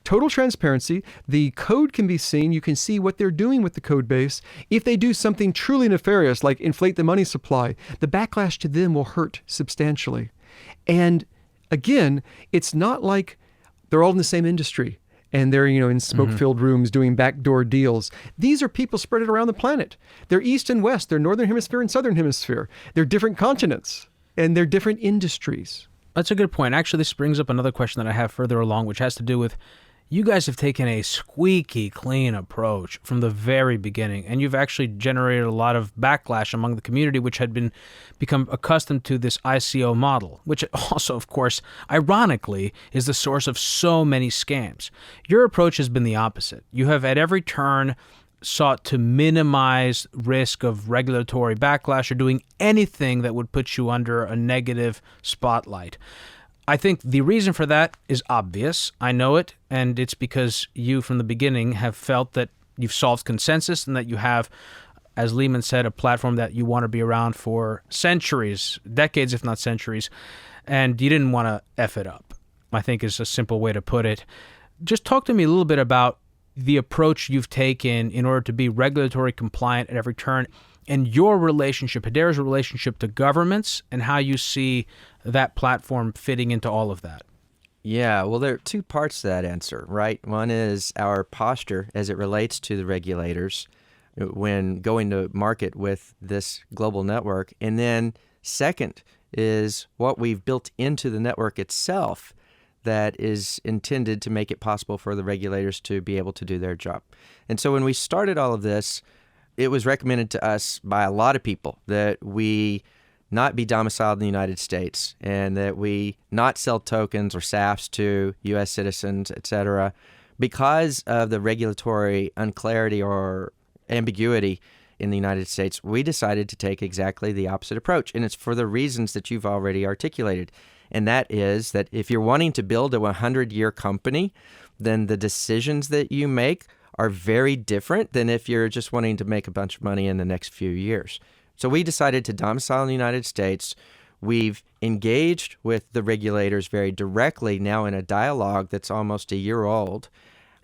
Total transparency. The code can be seen. You can see what they're doing with the code base. If they do something truly nefarious, like inflate the money supply, the backlash to them will hurt substantially. And again, it's not like they're all in the same industry and they're, in smoke-filled rooms doing backdoor deals. These are people spread around the planet. They're east and west. They're northern hemisphere and southern hemisphere. They're different continents and they're different industries.
That's a good point. Actually, this brings up another question that I have further along, which has to do with you guys have taken a squeaky clean approach from the very beginning, and you've actually generated a lot of backlash among the community, which had become accustomed to this ICO model, which also, of course, ironically, is the source of so many scams. Your approach has been the opposite. You have at every turn sought to minimize risk of regulatory backlash or doing anything that would put you under a negative spotlight. I think the reason for that is obvious. I know it, and it's because you from the beginning have felt that you've solved consensus and that you have, as Leemon said, a platform that you want to be around for centuries, decades if not centuries, and you didn't want to F it up, I think is a simple way to put it. Just talk to me a little bit about the approach you've taken in order to be regulatory compliant at every turn and your relationship, Hedera's relationship to governments, and how you see that platform fitting into all of that.
Yeah, well, there are two parts to that answer, right? One is our posture as it relates to the regulators when going to market with this global network. And then second is what we've built into the network itself that is intended to make it possible for the regulators to be able to do their job. And so when we started all of this, it was recommended to us by a lot of people that we not be domiciled in the United States and that we not sell tokens or SAFs to U.S. citizens, et cetera, Because of the regulatory unclarity or ambiguity in the United States, we decided to take exactly the opposite approach. And it's for the reasons that you've already articulated. And that is that if you're wanting to build a 100-year company, then the decisions that you make are very different than if you're just wanting to make a bunch of money in the next few years. So we decided to domicile in the United States. We've engaged with the regulators very directly now in a dialogue that's almost a year old.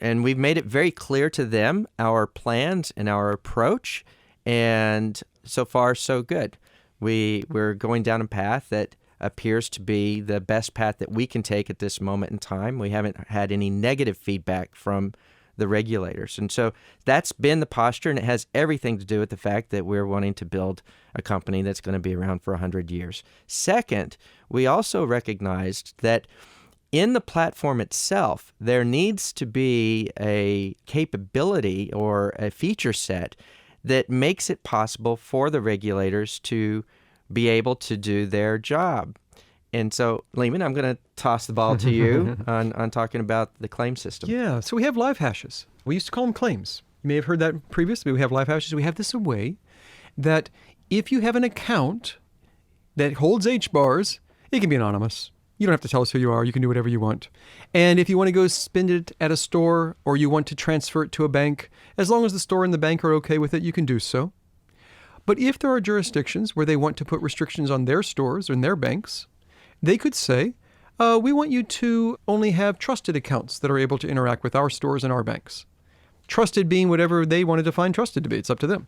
And we've made it very clear to them our plans and our approach. And so far, so good. We're going down a path that appears to be the best path that we can take at this moment in time. We haven't had any negative feedback from the regulators. And so that's been the posture, and it has everything to do with the fact that we're wanting to build a company that's going to be around for 100 years. Second, we also recognized that in the platform itself, there needs to be a capability or a feature set that makes it possible for the regulators to be able to do their job. And so, Leemon, I'm going to toss the ball to you on talking about the claim system.
Yeah, so we have live hashes. We used to call them claims. You may have heard that previously. We have live hashes. We have this way that if you have an account that holds HBARS, it can be anonymous. You don't have to tell us who you are. You can do whatever you want. And if you want to go spend it at a store or you want to transfer it to a bank, as long as the store and the bank are okay with it, you can do so. But if there are jurisdictions where they want to put restrictions on their stores and their banks, they could say, we want you to only have trusted accounts that are able to interact with our stores and our banks. Trusted being whatever they want to define trusted to be. It's up to them.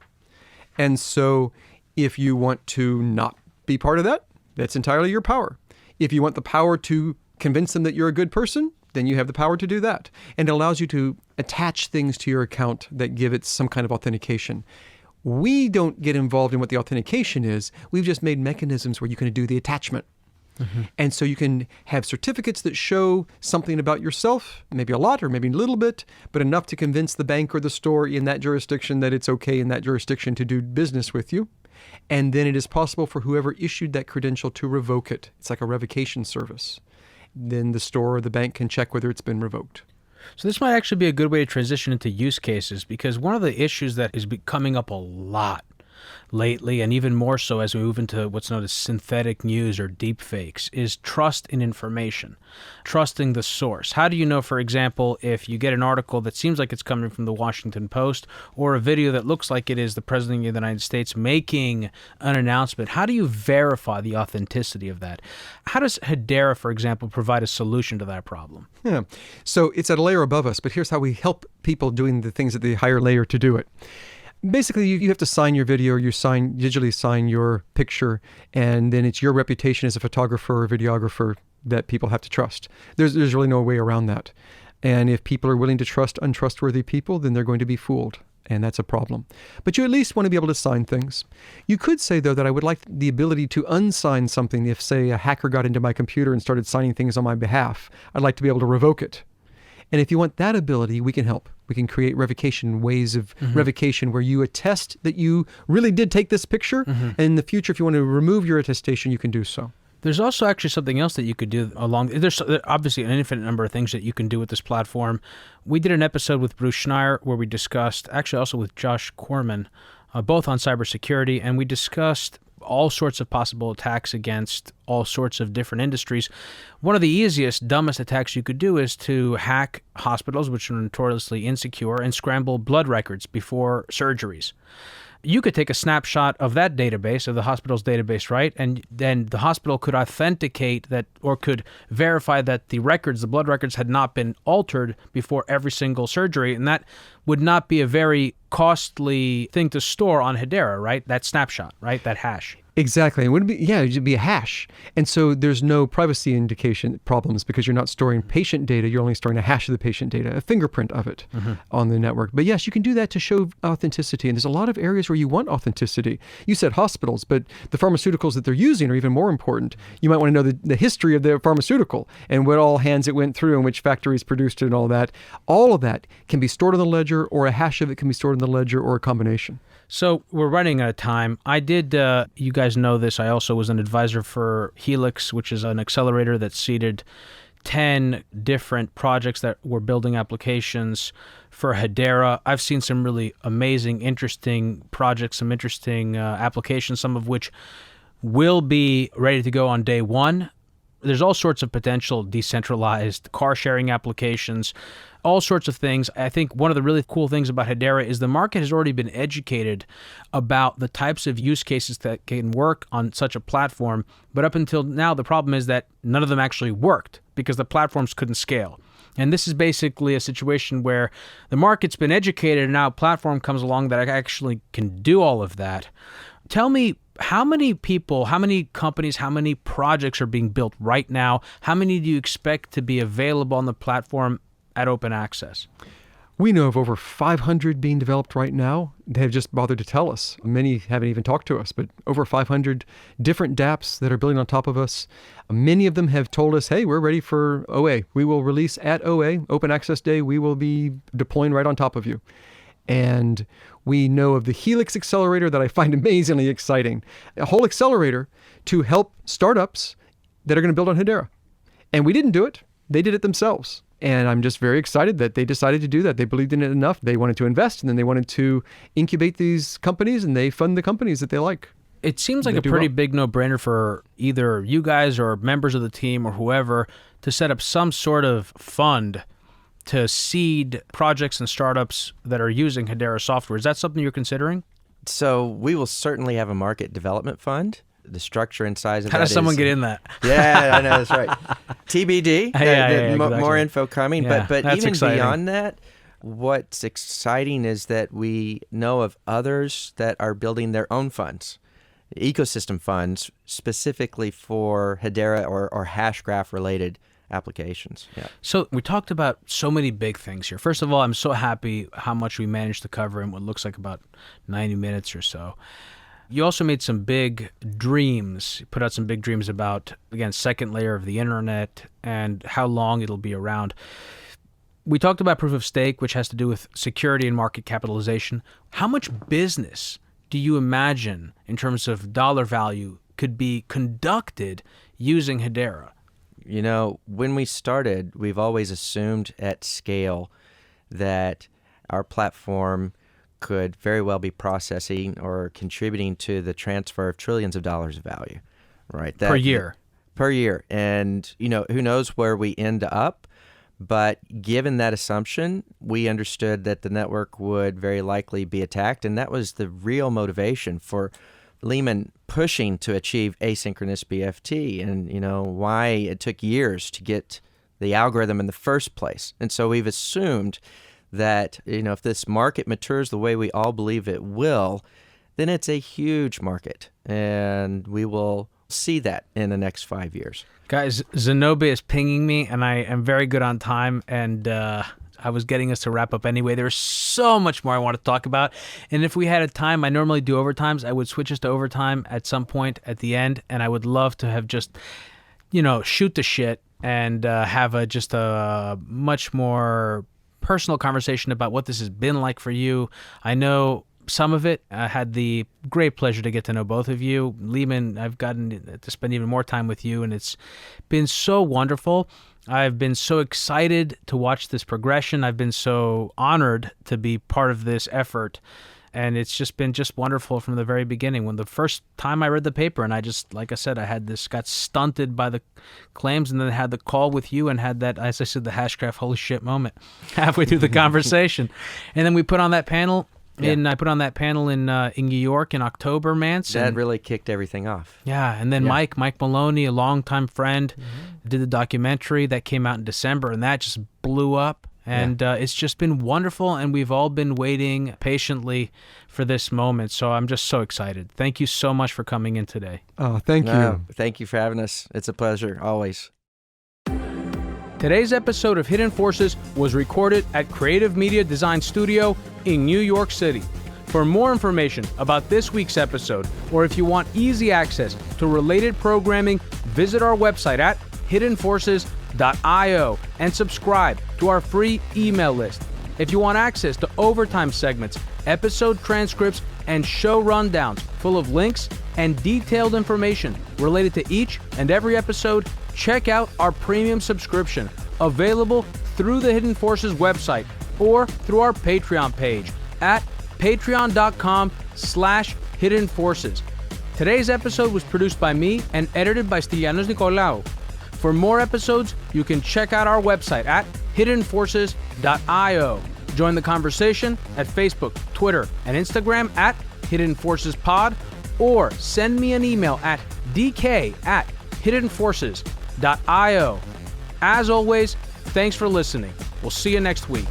And so if you want to not be part of that, that's entirely your power. If you want the power to convince them that you're a good person, then you have the power to do that. And it allows you to attach things to your account that give it some kind of authentication. We don't get involved in what the authentication is. We've just made mechanisms where you can do the attachment. Mm-hmm. And so you can have certificates that show something about yourself, maybe a lot or maybe a little bit, but enough to convince the bank or the store in that jurisdiction that it's okay in that jurisdiction to do business with you. And then it is possible for whoever issued that credential to revoke it. It's like a revocation service. Then the store or the bank can check whether it's been revoked.
So this might actually be a good way to transition into use cases, because one of the issues that is coming up a lot lately, and even more so as we move into what's known as synthetic news or deepfakes, is trust in information, trusting the source. How do you know, for example, if you get an article that seems like it's coming from the Washington Post or a video that looks like it is the President of the United States making an announcement? How do you verify the authenticity of that? How does Hedera, for example, provide a solution to that problem?
Yeah, so it's at a layer above us, but here's how we help people doing the things at the higher layer to do it. Basically, you have to sign your video or digitally sign your picture, and then it's your reputation as a photographer or videographer that people have to trust. There's really no way around that. And if people are willing to trust untrustworthy people, then they're going to be fooled, and that's a problem. But you at least want to be able to sign things. You could say, though, that I would like the ability to unsign something if, say, a hacker got into my computer and started signing things on my behalf. I'd like to be able to revoke it. And if you want that ability, we can help. We can create revocation, ways of revocation where you attest that you really did take this picture. And in the future, if you want to remove your attestation, you can do so.
There's also actually something else that you could do there's obviously an infinite number of things that you can do with this platform. We did an episode with Bruce Schneier where we discussed, actually also with Josh Corman, both on cybersecurity, and we discussed all sorts of possible attacks against all sorts of different industries. One of the easiest, dumbest attacks you could do is to hack hospitals, which are notoriously insecure, and scramble blood records before surgeries. You could take a snapshot of that database, of the hospital's database, right? And then the hospital could authenticate that, or could verify that the blood records had not been altered before every single surgery. And that would not be a very costly thing to store on Hedera, right? That snapshot, right? That hash.
Exactly. It would be, it'd be a hash. And so there's no privacy indication problems because you're not storing patient data. You're only storing a hash of the patient data, a fingerprint of it on the network. But yes, you can do that to show authenticity. And there's a lot of areas where you want authenticity. You said hospitals, but the pharmaceuticals that they're using are even more important. You might want to know the history of their pharmaceutical and what all hands it went through and which factories produced it and all that. All of that can be stored in the ledger, or a hash of it can be stored in the ledger, or a combination.
So we're running out of time. I did, you guys know this, I also was an advisor for Helix, which is an accelerator that seeded 10 different projects that were building applications for Hedera. I've seen some really amazing, interesting projects, some interesting applications, some of which will be ready to go on day one. There's all sorts of potential decentralized car sharing applications, all sorts of things. I think one of the really cool things about Hedera is the market has already been educated about the types of use cases that can work on such a platform. But up until now, the problem is that none of them actually worked because the platforms couldn't scale. And this is basically a situation where the market's been educated and now a platform comes along that actually can do all of that. Tell me, how many people, how many companies, how many projects are being built right now? How many do you expect to be available on the platform at open access?
We know of over 500 being developed right now. They have just bothered to tell us. Many haven't even talked to us, but over 500 different dApps that are building on top of us. Many of them have told us, hey, we're ready for OA. We will release at OA, Open Access Day. We will be deploying right on top of you. And we know of the Helix Accelerator that I find amazingly exciting. A whole accelerator to help startups that are going to build on Hedera. And we didn't do it. They did it themselves. And I'm just very excited that they decided to do that. They believed in it enough. They wanted to invest, and then they wanted to incubate these companies, and they fund the companies that they like.
It seems like a pretty big no-brainer for either you guys or members of the team or whoever to set up some sort of fund to seed projects and startups that are using Hedera software. Is that something you're considering?
So we will certainly have a market development fund. The structure and size of that
How does someone get in that?
Yeah, I know, that's right. TBD.
Exactly.
More info coming.
Yeah,
but even
exciting.
Beyond that, what's exciting is that we know of others that are building their own funds, ecosystem funds, specifically for Hedera or Hashgraph related applications. Yeah.
So we talked about so many big things here. First of all, I'm so happy how much we managed to cover in what looks like about 90 minutes or so. You also made some big dreams, put out some big dreams about, again, second layer of the internet and how long it'll be around. We talked about proof of stake, which has to do with security and market capitalization. How much business do you imagine in terms of dollar value could be conducted using Hedera?
You know, when we started, we've always assumed at scale that our platform could very well be processing or contributing to the transfer of trillions of dollars of value, right?
Per year.
Per year. And, you know, who knows where we end up, but given that assumption, we understood that the network would very likely be attacked, and that was the real motivation for Leemon pushing to achieve asynchronous BFT, and, you know, why it took years to get the algorithm in the first place. And so we've assumed that, you know, if this market matures the way we all believe it will, then it's a huge market, and we will see that in the next 5 years.
Guys, Zenobia is pinging me, and I am very good on time, and I was getting us to wrap up anyway. There's so much more I want to talk about, and if we had a time, I normally do overtimes. I would switch us to overtime at some point at the end, and I would love to have just, you know, shoot the shit and have just a much more personal conversation about what this has been like for you. I know some of it. I had the great pleasure to get to know both of you. Leemon, I've gotten to spend even more time with you, and it's been so wonderful. I've been so excited to watch this progression. I've been so honored to be part of this effort, and it's just been wonderful from the very beginning. When the first time I read the paper, and I just, like I said, got stunted by the claims, and then had the call with you and had that, as I said, the Hashgraph holy shit moment halfway through the conversation. And then we put on that panel. Yeah. I put on that panel in New York in October, Mance.
That really kicked everything off.
Yeah, and then Mike Maloney, a longtime friend, did the documentary that came out in December, and that just blew up. And it's just been wonderful, and we've all been waiting patiently for this moment. So I'm just so excited. Thank you so much for coming in today.
Oh, thank you.
Thank you for having us. It's a pleasure, always.
Today's episode of Hidden Forces was recorded at Creative Media Design Studio in New York City. For more information about this week's episode, or if you want easy access to related programming, visit our website at hiddenforces.io and subscribe to our free email list. If you want access to overtime segments, episode transcripts, and show rundowns full of links and detailed information related to each and every episode, check out our premium subscription, available through the Hidden Forces website or through our Patreon page at patreon.com/Hidden Forces. Today's episode was produced by me and edited by Stylianos Nicolaou. For more episodes, you can check out our website at hiddenforces.io. Join the conversation at Facebook, Twitter, and Instagram at Hidden Forces Pod, or send me an email at dk@hiddenforces.io. As always, thanks for listening. We'll see you next week.